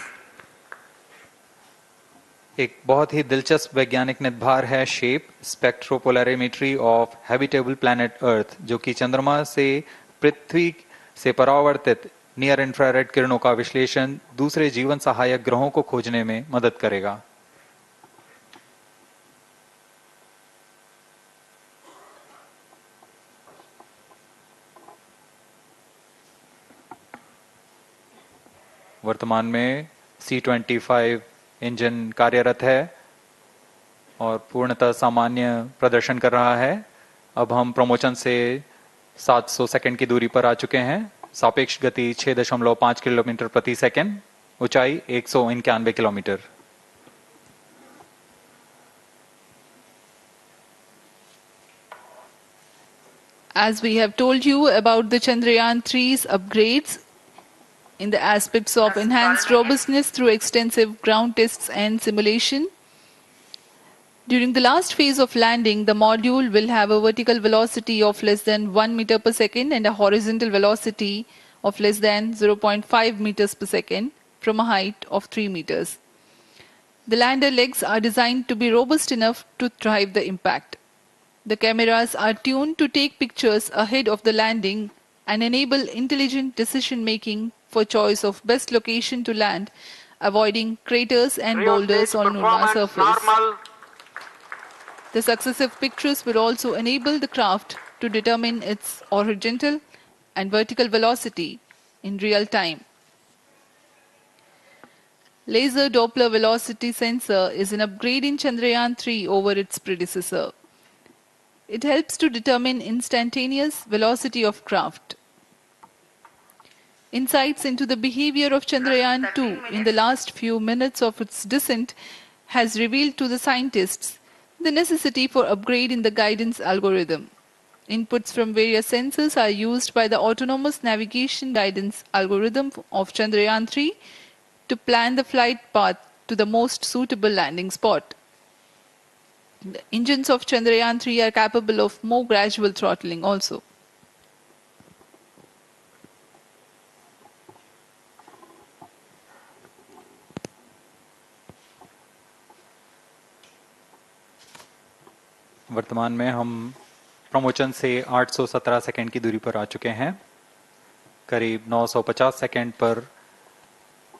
एक बहुत ही दिलचस्प वैज्ञानिक नितभार है shape spectropolarimetry of habitable planet earth, जो कि चंद्रमा से पृथ्वी से परावर्तित नियर इंफ्रारेड किरणों का विश्लेषण दूसरे जीवन सहायक ग्रहों को खोजने में मदद करेगा। वर्तमान में C-25 इंजन कार्यरत है और पूर्णतः सामान्य प्रदर्शन कर रहा है। अब हम प्रमोशन से 700 सेकंड की दूरी पर आ चुके हैं। सापेक्ष गति 6.5 किलोमीटर प्रति सेकंड, ऊंचाई 191 kilometre. As we have told you about the Chandrayaan 3's upgrades in the aspects of enhanced robustness through extensive ground tests and simulation. During the last phase of landing, the module will have a vertical velocity of less than 1 meter per second and a horizontal velocity of less than 0.5 meters per second from a height of 3 meters. The lander legs are designed to be robust enough to thrive the impact. The cameras are tuned to take pictures ahead of the landing and enable intelligent decision-making for choice of best location to land, avoiding craters and boulders on lunar surface. The successive pictures will also enable the craft to determine its horizontal and vertical velocity in real time. Laser Doppler velocity sensor is an upgrade in Chandrayaan 3 over its predecessor. It helps to determine instantaneous velocity of craft. Insights into the behavior of Chandrayaan 2 in the last few minutes of its descent has revealed to the scientists the necessity for upgrade in the guidance algorithm. Inputs from various sensors are used by the autonomous navigation guidance algorithm of Chandrayaan-3 to plan the flight path to the most suitable landing spot. The engines of Chandrayaan-3 are capable of more gradual throttling also. वर्तमान में हम promotion से 817 second की दूरी पर आ चुके हैं। करीब 950 सेकंड पर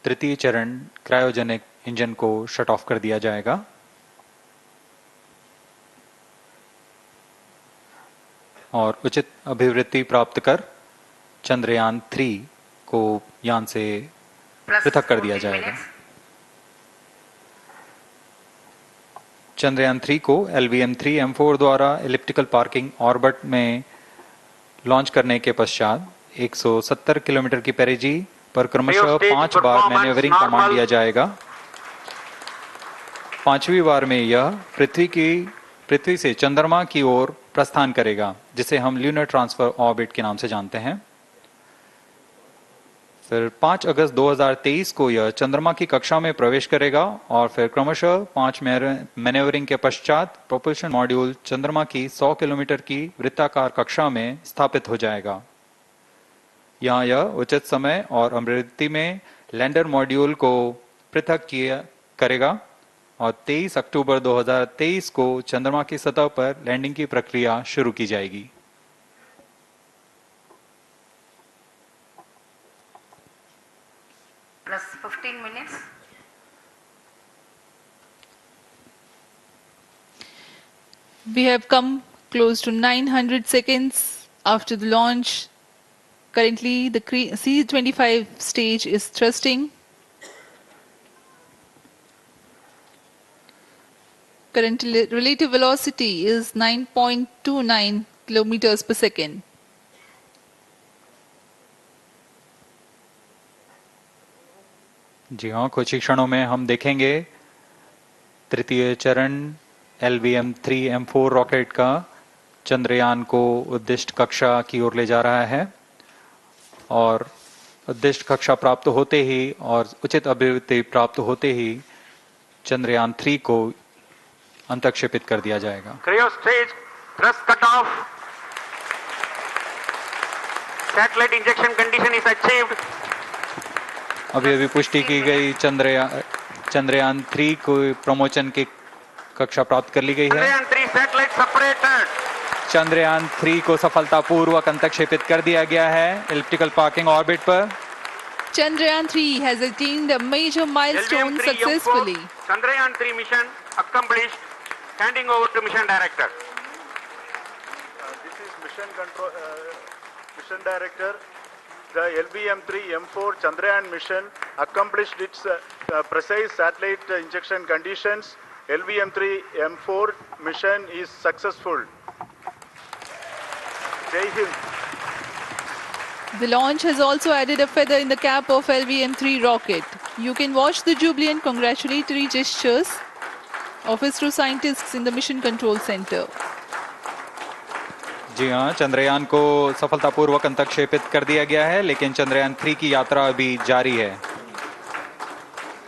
तृतीय चरण क्रायोजेनिक इंजन को शट ऑफ कर दिया जाएगा। और उचित अभिवृत्ति प्राप्त कर चंद्रयान 3 को यान से पृथक कर दिया जाएगा। चंद्रयान 3 को LVM3-M4 द्वारा एलिप्टिकल पार्किंग ऑर्बिट में लॉन्च करने के पश्चात 170 किलोमीटर की पेरिजी पर क्रमशः 5 बार मैन्यूवरिंग कमांड दिया जाएगा। 5वीं बार में यह पृथ्वी से चंद्रमा की ओर प्रस्थान करेगा, जिसे हम ल्यूनर ट्रांसफर ऑर्बिट के नाम से जानते हैं। फिर 5 अगस्त 2023 को यह चंद्रमा की कक्षा में प्रवेश करेगा और फिर क्रमशः 5 मैन्यूवरिंग के पश्चात प्रोपल्शन मॉड्यूल चंद्रमा की 100 किलोमीटर की वृत्ताकार कक्षा में स्थापित हो जाएगा। यहाँ यह उचित समय और अभिवृत्ति में लैंडर मॉड्यूल को पृथक करेगा और 23 अक्टूबर 2023 को चंद्रमा की सतह पर लैंडिंग की प्रक्रिया शुरू की जाएगी। Plus 15 minutes. We have come close to 900 seconds after the launch. Currently, the C-25 stage is thrusting. Current relative velocity is 9.29 kilometers per second. जी हाँ, कुछ ही क्षणों में हम देखेंगे तृतीय चरण LVM3-M4 रॉकेट का चंद्रयान को उद्दिष्ट कक्षा की ओर ले जा रहा है और उद्दिष्ट कक्षा प्राप्त होते ही और उचित अभिवृत्ति प्राप्त होते ही चंद्रयान 3 को अंतक्षेपित कर दिया जाएगा। Cryo stage thrust cutoff. Satellite injection condition is achieved. अभी पुष्टि की गई चंद्रयान 3 को प्रमोशन की कक्षा प्राप्त कर ली गई है। चंद्रयान 3 को सफलतापूर्वक अंतक्षेपित कर दिया गया है एलिप्टिकल पार्किंग ऑर्बिट पर। Chandrayaan 3 has attained a major milestone successfully. Chandrayaan 3 mission accomplished. Handing over to mission director. This is mission director. The LVM3-M4 Chandrayaan mission accomplished its precise satellite injection conditions. LVM3-M4 mission is successful. Jai Hind. The launch has also added a feather in the cap of LVM3 rocket. You can watch the jubilant congratulatory gestures of ISRO scientists in the Mission Control Center. जी हाँ, चंद्रयान को सफलतापूर्वक अंतक्षेपित कर दिया गया है, लेकिन चंद्रयान 3 की यात्रा अभी जारी है।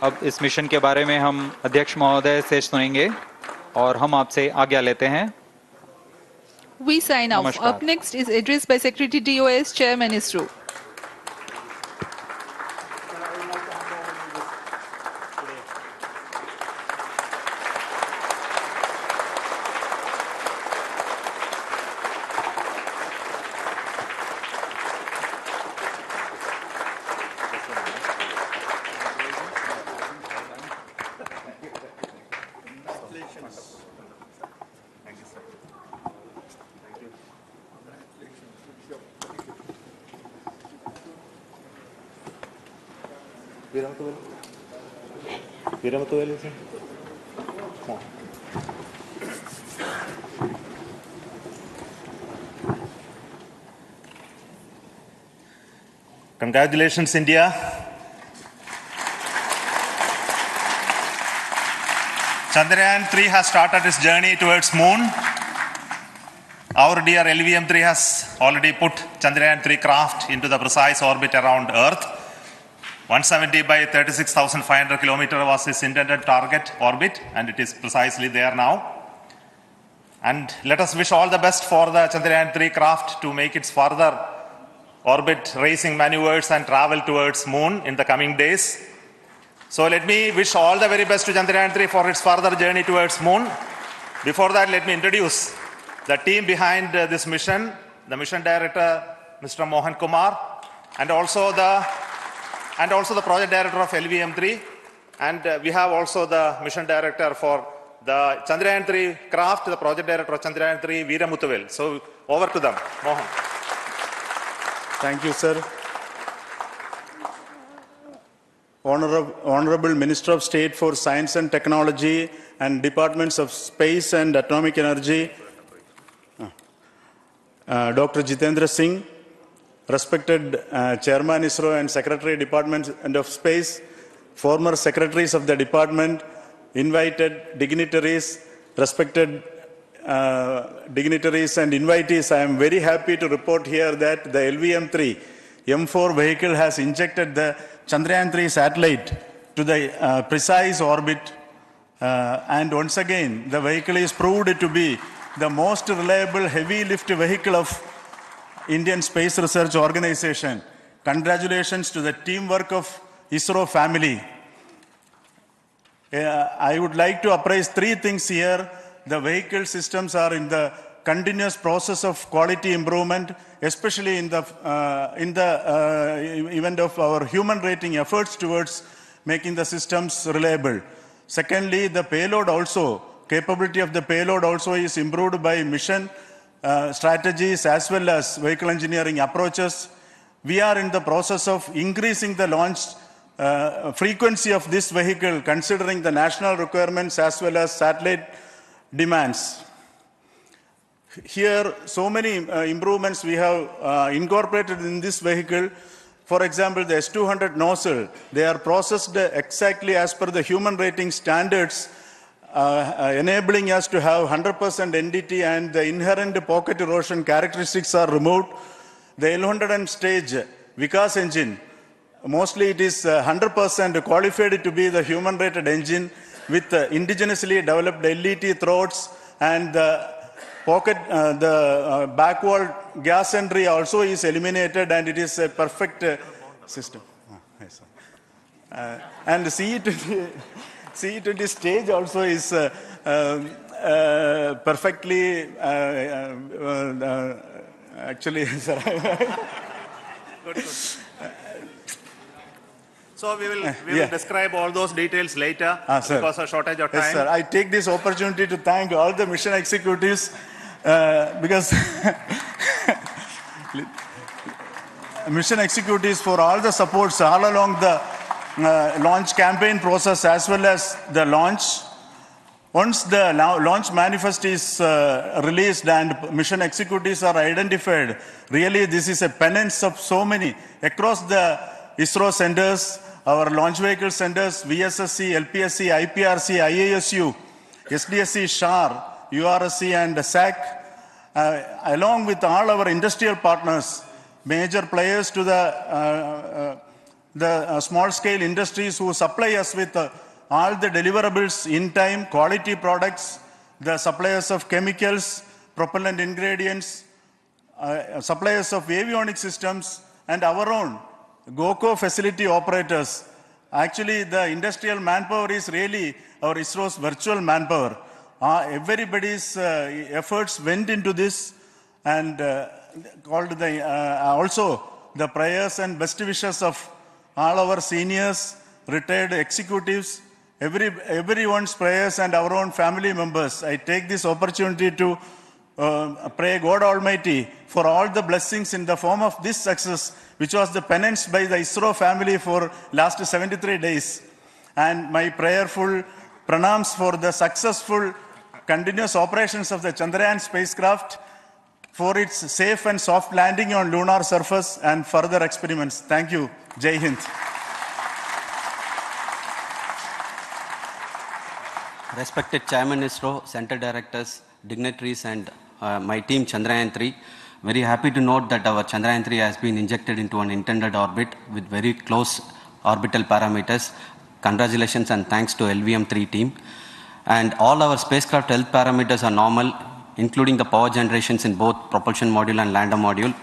अब इस मिशन के बारे में हम अध्यक्ष महोदय से सुनेंगे और हम आपसे आज्ञा लेते हैं। We sign off. Up next is address by Secretary DOS, Chairman ISRO. Congratulations, India. Chandrayaan 3 has started its journey towards moon. Our dear LVM3 has already put Chandrayaan-3 craft into the precise orbit around Earth. 170 by 36,500 kilometers was its intended target orbit, and it is precisely there now. And let us wish all the best for the Chandrayaan-3 craft to make its further orbit racing maneuvers and travel towards moon in the coming days. So let me wish all the very best to Chandrayaan-3 for its further journey towards moon. Before that, let me introduce the team behind this mission, the mission director, Mr. Mohan Kumar, and also the project director of LVM3. And we have also the mission director for the Chandrayaan-3 craft, the project director of Chandrayaan-3, Veera Muthuvel. So over to them, Mohan. Thank you, sir. Honorable Minister of State for Science and Technology and Departments of Space and Atomic Energy, Dr. Jitendra Singh, respected Chairman ISRO and Secretary Department of Space, former secretaries of the department, invited dignitaries, respected dignitaries and invitees. I am very happy to report here that the LVM3-M4 vehicle has injected the Chandrayaan-3 satellite to the precise orbit, and once again the vehicle is proved to be the most reliable heavy lift vehicle of Indian Space Research Organization. Congratulations to the teamwork of ISRO family. I would like to appraise three things here. The vehicle systems are in the continuous process of quality improvement, especially in the event of our human rating efforts towards making the systems reliable. Secondly, the payload also, capability of the payload also is improved by mission strategies as well as vehicle engineering approaches. We are in the process of increasing the launch frequency of this vehicle, considering the national requirements as well as satellite demands. Here, so many improvements we have incorporated in this vehicle. For example, the S200 nozzle, they are processed exactly as per the human rating standards, enabling us to have 100% NDT, and the inherent pocket erosion characteristics are removed. The L100 stage Vikas engine, mostly it is 100% qualified to be the human rated engine with indigenously developed LET throats, and the pocket, the backward gas entry also is eliminated, and it is a perfect system. Yes, and the CE20 stage also is perfectly, actually, sir. Good. So we will describe all those details later because of shortage of time. Yes, sir. I take this opportunity to thank all the mission executives because mission executives for all the supports all along the launch campaign process as well as the launch. Once the launch manifest is released and mission executives are identified, really this is a penance of so many across the ISRO centers, our launch vehicle centers, VSSC, LPSC, IPRC, IASU, SDSC SHAR, URSC and SAC, along with all our industrial partners, major players to the small-scale industries who supply us with all the deliverables in time, quality products, the suppliers of chemicals, propellant ingredients, suppliers of avionics systems, and our own GOCO facility operators. Actually, the industrial manpower is really our ISRO's virtual manpower. Everybody's efforts went into this, and also the prayers and best wishes of all our seniors, retired executives, everyone's prayers and our own family members. I take this opportunity to pray God Almighty for all the blessings in the form of this success, which was the penance by the ISRO family for last 73 days. And my prayerful pranams for the successful continuous operations of the Chandrayaan spacecraft, for its safe and soft landing on lunar surface and further experiments. Thank you. Jai Hind. Respected Chairman ISRO, Center Directors, dignitaries and my team Chandrayaan-3. Very happy to note that our Chandrayaan-3 has been injected into an intended orbit with very close orbital parameters. Congratulations and thanks to LVM3 team. And all our spacecraft health parameters are normal, including the power generations in both propulsion module and lander module.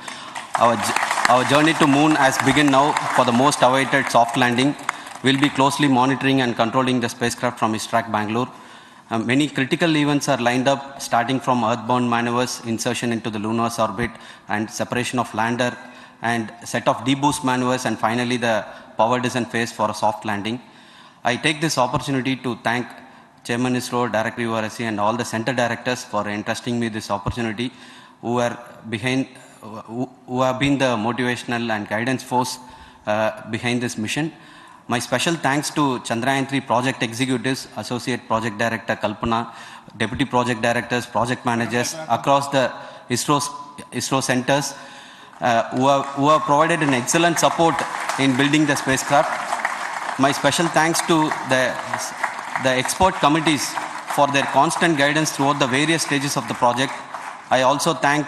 Our journey to moon has begun now for the most awaited soft landing. We'll be closely monitoring and controlling the spacecraft from ISTRAC Bangalore. Many critical events are lined up, starting from earthbound maneuvers, insertion into the lunar's orbit, and separation of lander, and set of deboost maneuvers, and finally the power descent phase for a soft landing. I take this opportunity to thank Chairman ISRO, Director URSC, and all the center directors for entrusting me this opportunity, who have been the motivational and guidance force behind this mission. My special thanks to Chandrayaan-3 project executives, Associate Project Director Kalpana, Deputy Project Directors, Project Managers across the ISRO centers who have provided an excellent support in building the spacecraft. My special thanks to the expert committees for their constant guidance throughout the various stages of the project. I also thank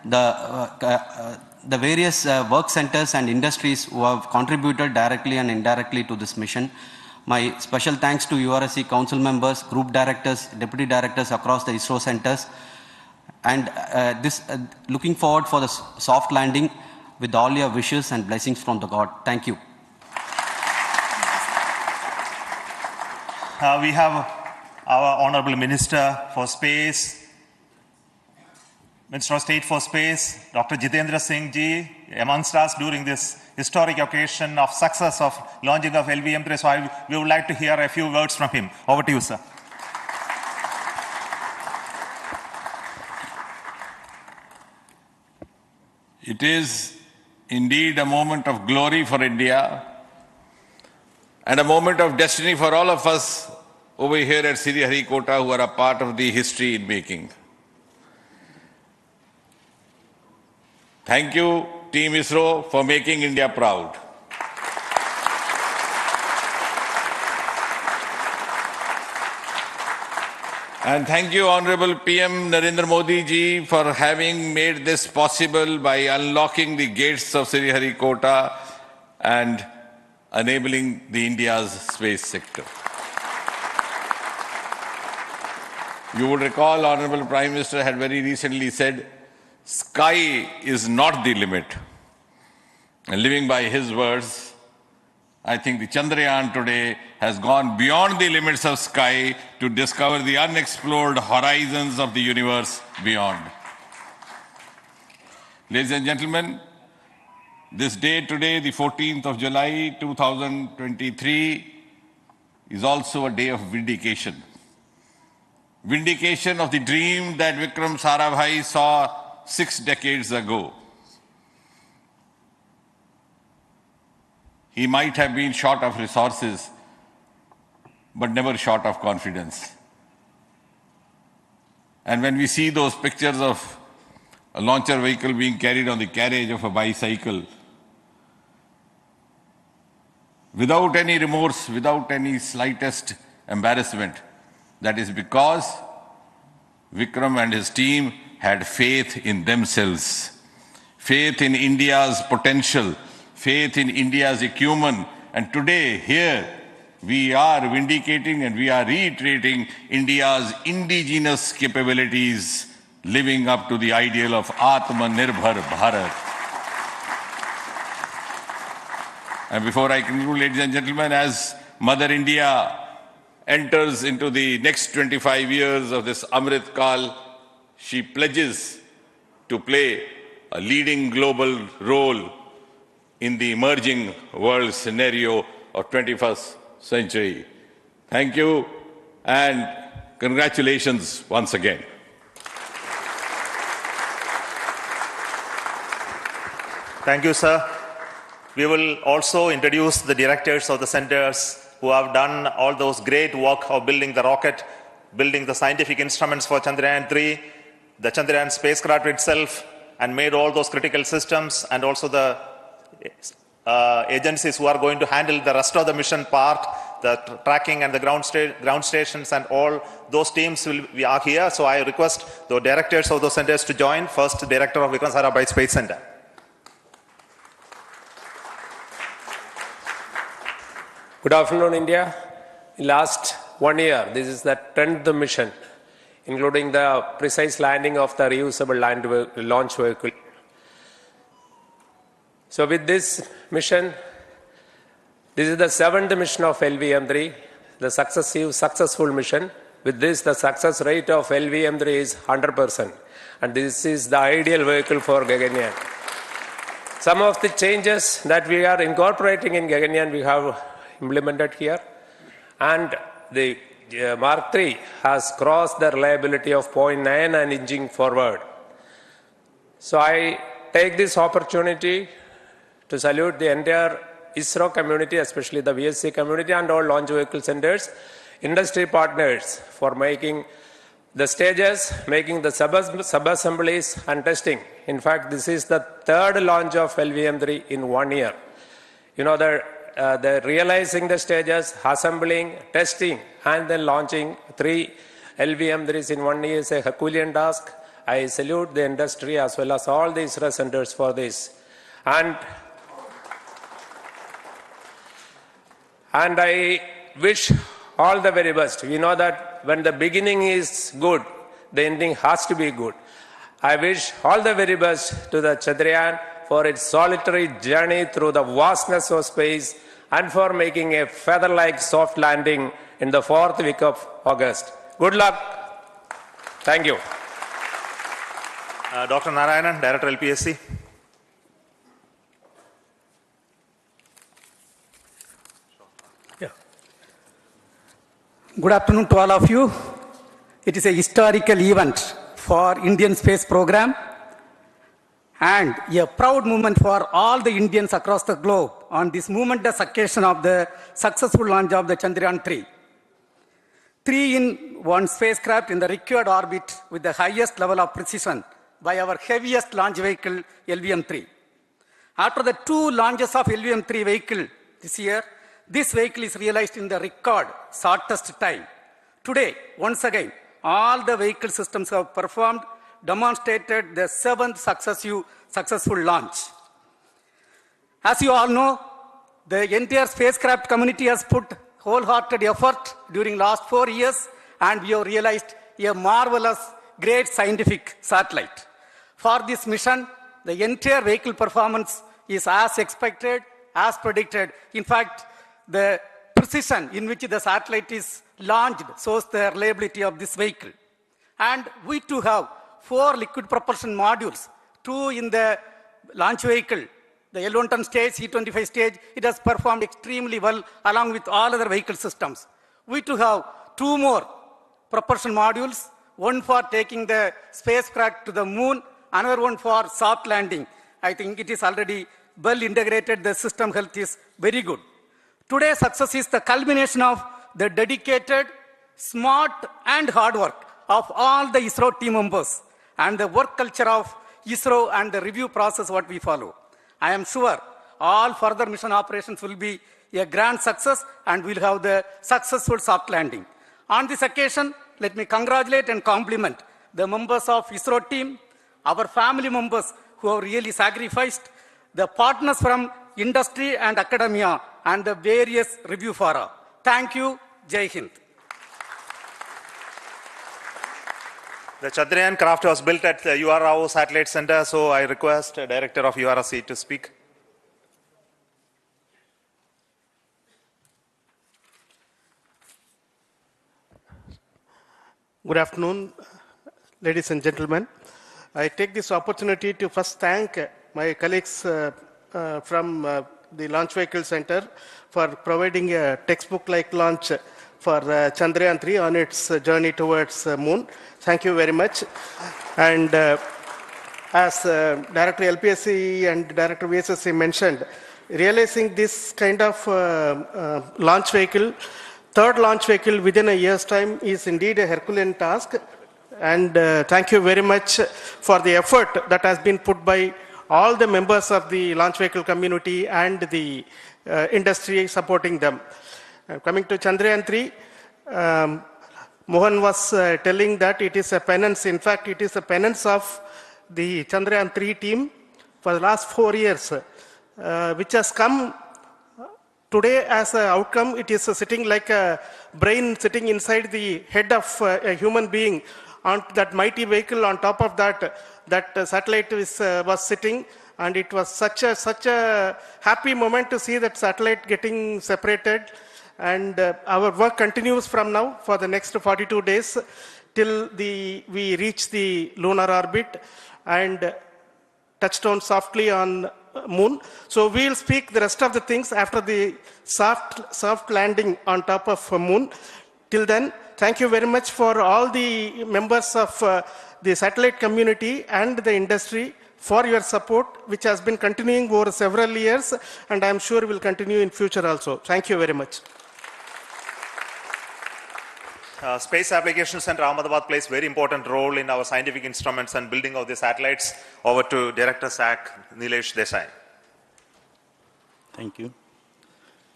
the various work centers and industries who have contributed directly and indirectly to this mission. My special thanks to URSC council members, group directors, deputy directors across the ISRO centers. And looking forward for the soft landing with all your wishes and blessings from the God. Thank you. We have our Honorable Minister for Space, Minister of State for Space, Dr. Jitendra Singh ji, amongst us during this historic occasion of success of launching of LVM3. So we would like to hear a few words from him. Over to you, sir. It is indeed a moment of glory for India and a moment of destiny for all of us over here at Sriharikota who are a part of the history in making. Thank you, Team ISRO, for making India proud. And thank you, Honorable PM Narendra Modi ji, for having made this possible by unlocking the gates of Sriharikota and enabling the India's space sector. You would recall, Honorable Prime Minister had very recently said, sky is not the limit. And living by his words, I think the Chandrayaan today has gone beyond the limits of sky to discover the unexplored horizons of the universe beyond. Ladies and gentlemen, this day today, the 14th of July 2023, is also a day of vindication. Vindication of the dream that Vikram Sarabhai saw 6 decades ago. He might have been short of resources, but never short of confidence. And when we see those pictures of a launcher vehicle being carried on the carriage of a bicycle, without any remorse, without any slightest embarrassment, that is because Vikram and his team had faith in themselves, faith in India's potential, faith in India's acumen. And today, here, we are vindicating and we are reiterating India's indigenous capabilities, living up to the ideal of Atmanirbhar Bharat. And before I conclude, ladies and gentlemen, as Mother India enters into the next 25 years of this Amrit Kal, she pledges to play a leading global role in the emerging world scenario of 21st century. Thank you and congratulations once again. Thank you, sir. We will also introduce the directors of the centers who have done all those great work of building the rocket, building the scientific instruments for Chandrayaan-3, the Chandrayaan spacecraft itself, and made all those critical systems, and also the agencies who are going to handle the rest of the mission part. the tracking and the ground stations and all those teams are here. So I request the directors of those centers to join. First, Director of Vikram Sarabhai Space Center. Good afternoon, India. In last 1 year, this is the 10th mission, including the precise landing of the reusable launch vehicle. So with this mission, this is the 7th mission of LVM3, the successful mission. With this, the success rate of LVM3 is 100%. And this is the ideal vehicle for Gaganyaan. Some of the changes that we are incorporating in Gaganyaan, we have implemented here. And the Mark III has crossed the reliability of 0.9 and inching forward. So I take this opportunity to salute the entire ISRO community, especially the VSC community and all launch vehicle centers, industry partners for making the stages, making the sub-assemblies and testing. In fact, this is the 3rd launch of LVM3 in 1 year. You know, they're realizing the stages, assembling, testing, and then launching 3 LVM3s in 1 year is a Herculean task. I salute the industry as well as all the ISRO centers for this. And I wish all the very best. We know that when the beginning is good, the ending has to be good. I wish all the very best to the Chandrayaan for its solitary journey through the vastness of space and for making a feather-like soft landing in the 4th week of August. Good luck. Thank you. Dr. Narayanan, Director LPSC. Good afternoon to all of you. It is a historical event for Indian space program and a proud moment for all the Indians across the globe on this momentous occasion of the successful launch of the Chandrayaan-3. 3-in-1 spacecraft in the required orbit with the highest level of precision by our heaviest launch vehicle, LVM3. After the 2 launches of LVM3 vehicle this year, this vehicle is realized in the record shortest time. Today, once again, all the vehicle systems have performed, demonstrated the 7th successful launch. As you all know, the entire spacecraft community has put wholehearted effort during last 4 years, and we have realized a marvelous, great scientific satellite. For this mission, the entire vehicle performance is as expected, as predicted. In fact, the precision in which the satellite is launched shows the reliability of this vehicle. And we too have 4 liquid propulsion modules, 2 in the launch vehicle. The L110 stage, C25 stage, it has performed extremely well along with all other vehicle systems. We too have 2 more propulsion modules, one for taking the spacecraft to the moon, another one for soft landing. I think it is already well integrated. The system health is very good. Today's success is the culmination of the dedicated, smart, and hard work of all the ISRO team members and the work culture of ISRO and the review process what we follow. I am sure all further mission operations will be a grand success and we'll have the successful soft landing. On this occasion, let me congratulate and compliment the members of ISRO team, our family members who have really sacrificed, the partners from industry and academia, and the various review fora. Thank you. Jai Hind. The Chandrayaan craft was built at the URRO Satellite Center, so I request the Director of URC to speak. Good afternoon, ladies and gentlemen. I take this opportunity to first thank my colleagues from the Launch Vehicle Center for providing a textbook-like launch for Chandrayaan-3 on its journey towards moon. Thank you very much. And as Director LPSC and Director VSSC mentioned, realizing this kind of launch vehicle, 3rd launch vehicle within a year's time is indeed a Herculean task. And thank you very much for the effort that has been put by all the members of the launch vehicle community and the industry supporting them. Coming to Chandrayaan-3, Mohan was telling that it is a penance. In fact, it is a penance of the Chandrayaan-3 team for the last 4 years, which has come today as an outcome. It is sitting like a brain sitting inside the head of a human being on that mighty vehicle. On top of that, that satellite was sitting, and it was such a happy moment to see that satellite getting separated. And our work continues from now for the next 42 days till we reach the lunar orbit and touchdown softly on moon. So we'll speak the rest of the things after the soft landing on top of moon. Till then, thank you very much for all the members of the satellite community and the industry for your support, which has been continuing over several years, and I'm sure will continue in future also. Thank you very much. Space Application Center Ahmedabad plays very important role in our scientific instruments and building of the satellites. Over to Director SAC, Nilesh Desai. Thank you.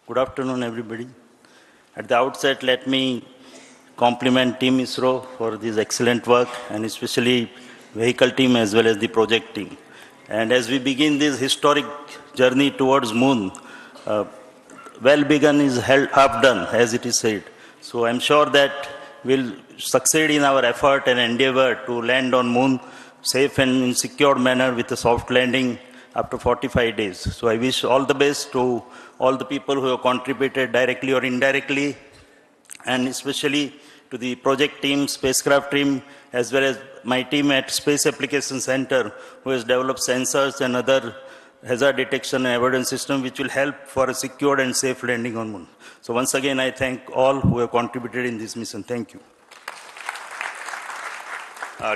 Good afternoon, everybody. At the outset, let me compliment Team ISRO for this excellent work, and especially vehicle team as well as the project team. And as we begin this historic journey towards moon, well begun is half done, as it is said. So I'm sure that we'll succeed in our effort and endeavor to land on moon safe and in secure manner with a soft landing after 45 days. So I wish all the best to all the people who have contributed directly or indirectly, and especially to the project team, spacecraft team, as well as my team at Space Application Center, who has developed sensors and other hazard detection and avoidance system, which will help for a secure and safe landing on moon. So once again, I thank all who have contributed in this mission. Thank you.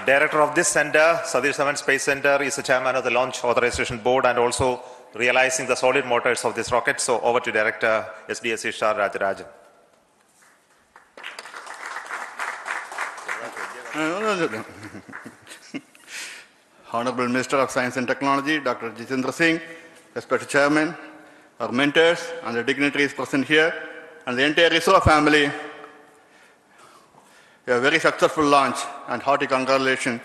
Director of this center, Satish Dhawan Space Center, is the chairman of the Launch Authorization Board and also realizing the solid motors of this rocket. So over to Director SDSC SHAR Rajarajan. Honorable Minister of Science and Technology, Dr. Jitendra Singh, respected Chairman, our mentors and the dignitaries present here, and the entire ISRO family, a very successful launch and hearty congratulations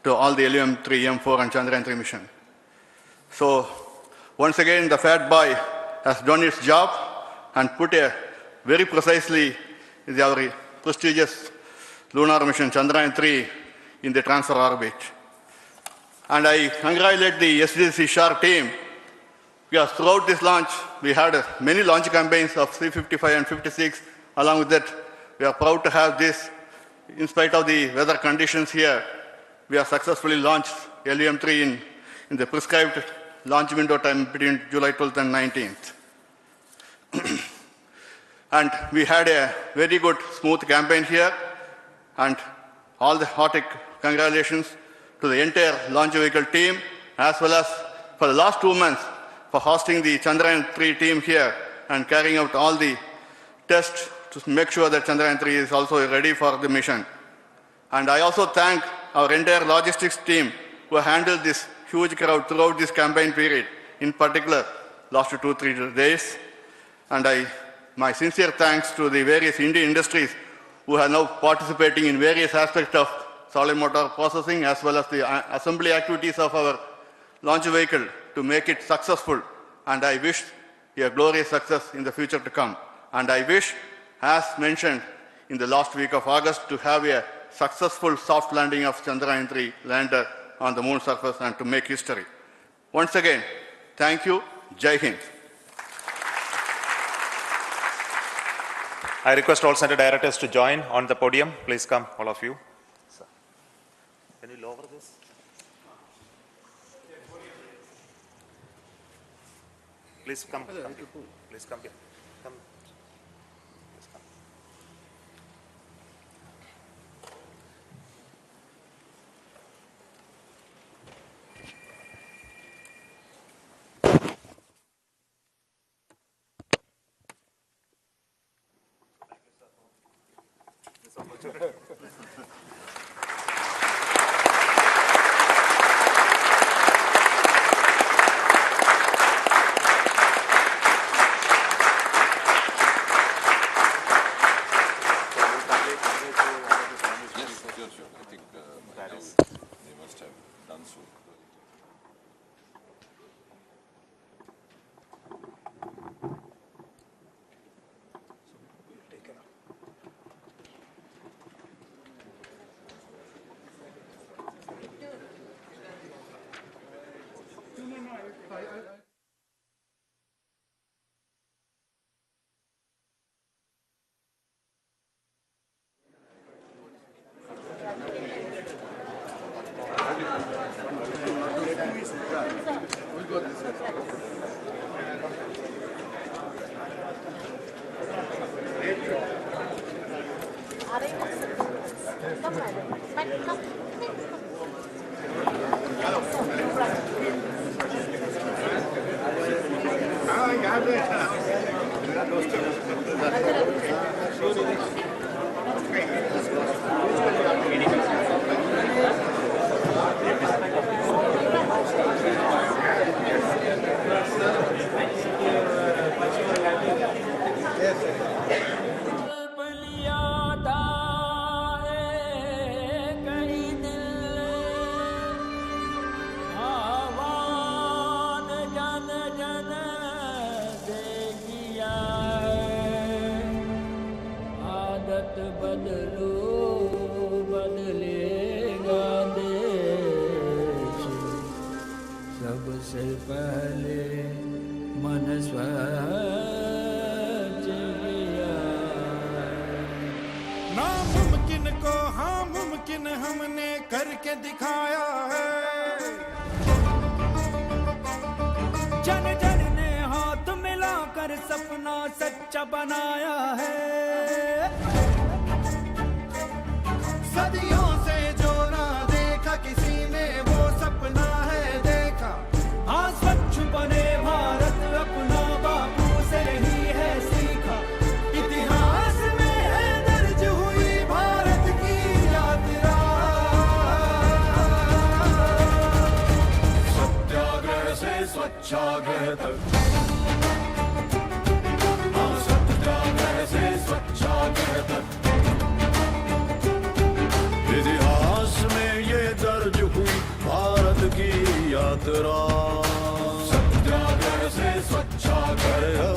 to all the LVM3-M4 and Chandrayaan-3 mission. So, once again, the fat boy has done its job and put very precisely our prestigious lunar mission Chandrayaan-3 in the transfer orbit. And I congratulate the SDSC SHAR team, because throughout this launch, we had many launch campaigns of C-55 and 56. Along with that, we are proud to have this. In spite of the weather conditions here, we have successfully launched LVM3 in the prescribed launch window time between July 12th and 19th. And we had a very good, smooth campaign here, and all the hearty congratulations to the entire launch vehicle team, as well as for the last 2 months for hosting the Chandrayaan-3 team here and carrying out all the tests to make sure that Chandrayaan-3 is also ready for the mission. And I also thank our entire logistics team who handled this huge crowd throughout this campaign period, in particular last 2-3 days. And my sincere thanks to the various Indian industries who are now participating in various aspects of solid motor processing as well as the assembly activities of our launch vehicle to make it successful. And I wish a glorious success in the future to come. And I wish, as mentioned in the last week of August, to have a successful soft landing of Chandrayaan-3 lander on the moon surface and to make history. Once again, thank you. Jai Hind. I request all center directors to join on the podium. Please come, all of you. Can you lower this? Please come. Please come here. Come. Please come. नामुमकिन को हाँ मुमकिन हमने करके दिखाया है। जन जन ने हाथ मिलाकर सपना सच्चा बनाया है। सदियों से जो ना देखा किसी ने वो सपना है देखा। हाँ स्वच्छ बने भारत अपना बापू से ही है सीखा। इतिहास में है दर्ज हुई भारत की यात्रा। सत्याग्रह से स्वच्छाग्रह तक, हाँ सत्याग्रह से स्वच्छाग्रह तक। इतिहास में ये दर्ज हुई भारत की यात्रा। सत्याग्रह से स्वच्छाग्रह।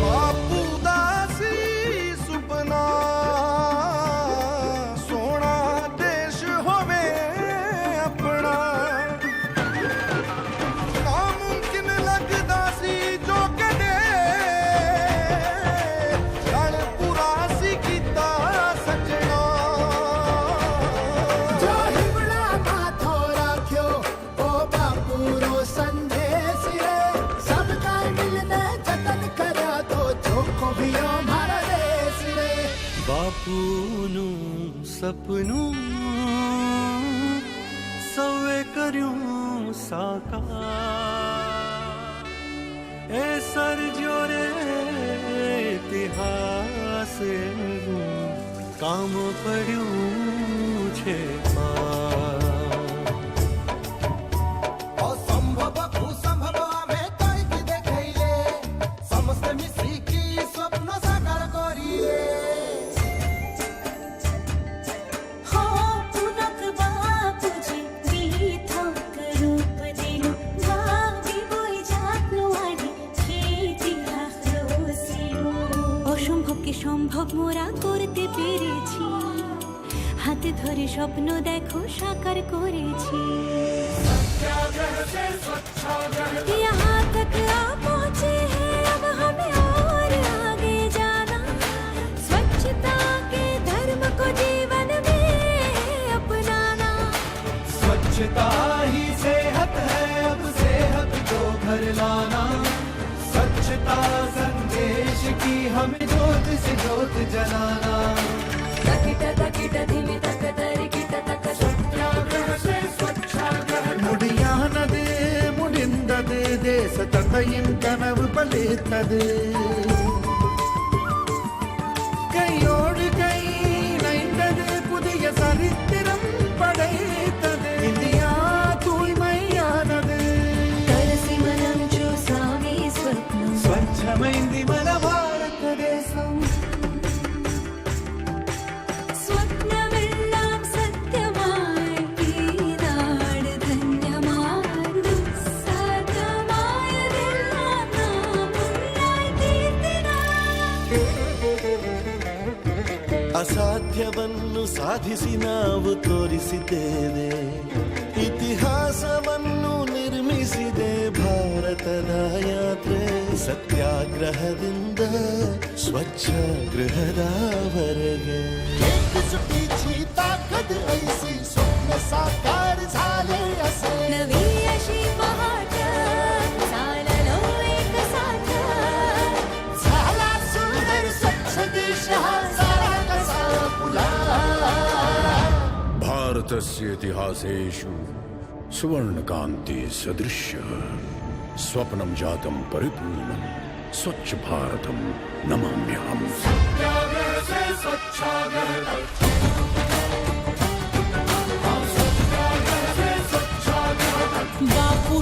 बापू दासी सुपना सोना देश होवे अपना। नामुमकिन लगदा सी जो कदे रणपुरा सी कीता सजना। जाहिबड़ा माथो राख्यो ओ बापूरो संदेश रे। सबका मिलने जतन करया तो जोको भी हमारा देश रे। बापूनु सपनु सवे कर्यूं साकार। ए सर जोरे इतिहास काम पड्યું છે પાર। असंभव भूसंभव आमे कईक देखैले। समस्त मिशिकी स्वप्न साकार करिले। অসম্ভবকে সম্ভব মোরা করতে পেরেছি। হাতে ধরে স্বপ্ন দেখো সাকার করেছি। यहाँ तक आ पहुँचे हैं अब हमें और आगे जाना। स्वच्छता के धर्म को जीवन में अपनाना। स्वच्छता ही सेहत है अब सेहत को घर लाना। स्वच्छता संदेश की हमें जोत से जोत जलाना। सत्याग्रह से स्वच्छाग्रह। मुडियानदे मुडिंददे देश तथयिं कनव बलितदे। कईयोड कई नैंददे पुदिय सरित्तिरं पडैतदे। इंडिया तूय्मय्यानदे। కలసి మనం చూసామే స్వప్నం। స్వచ్ఛమైంది మన భారతదేశం। സ്വപ്നമെല്ലാം സത്യമായി ഈ നാട് ധന്യമായി. ദുസ്സാധ്യമായതെല്ലാം നാം മുന്നായി കീർത്തി ಅಸಾಧ್ಯವನ್ನು ಸಾಧಿಸಿ ನಾವು ತೋರಿಸಿದ್ದೇವೆ ಇತಿಹಾಸವನ್ನು ನಿರ್ಮಿಸಿದೆ ಭಾರತದ ಯಾತ್ರೆ ಸತ್ಯಾಗ್ರಹದಿಂದ ಸ್ವಚ್ಛಗೃಹದವರೆಗೆ साकार झाले असे नवी अशी पहाट चाललो एक साथ झाला सुंदर स्वच्छ देश हा सारा कसा फुला भारतस्य इतिहासेषु सुवर्णकान्ति सदृश्य स्वप्नं जातं परिपूर्णं स्वच्छ भारतं नमाम्यहम् सत्याग्रह से स्वच्छाग्रह बापू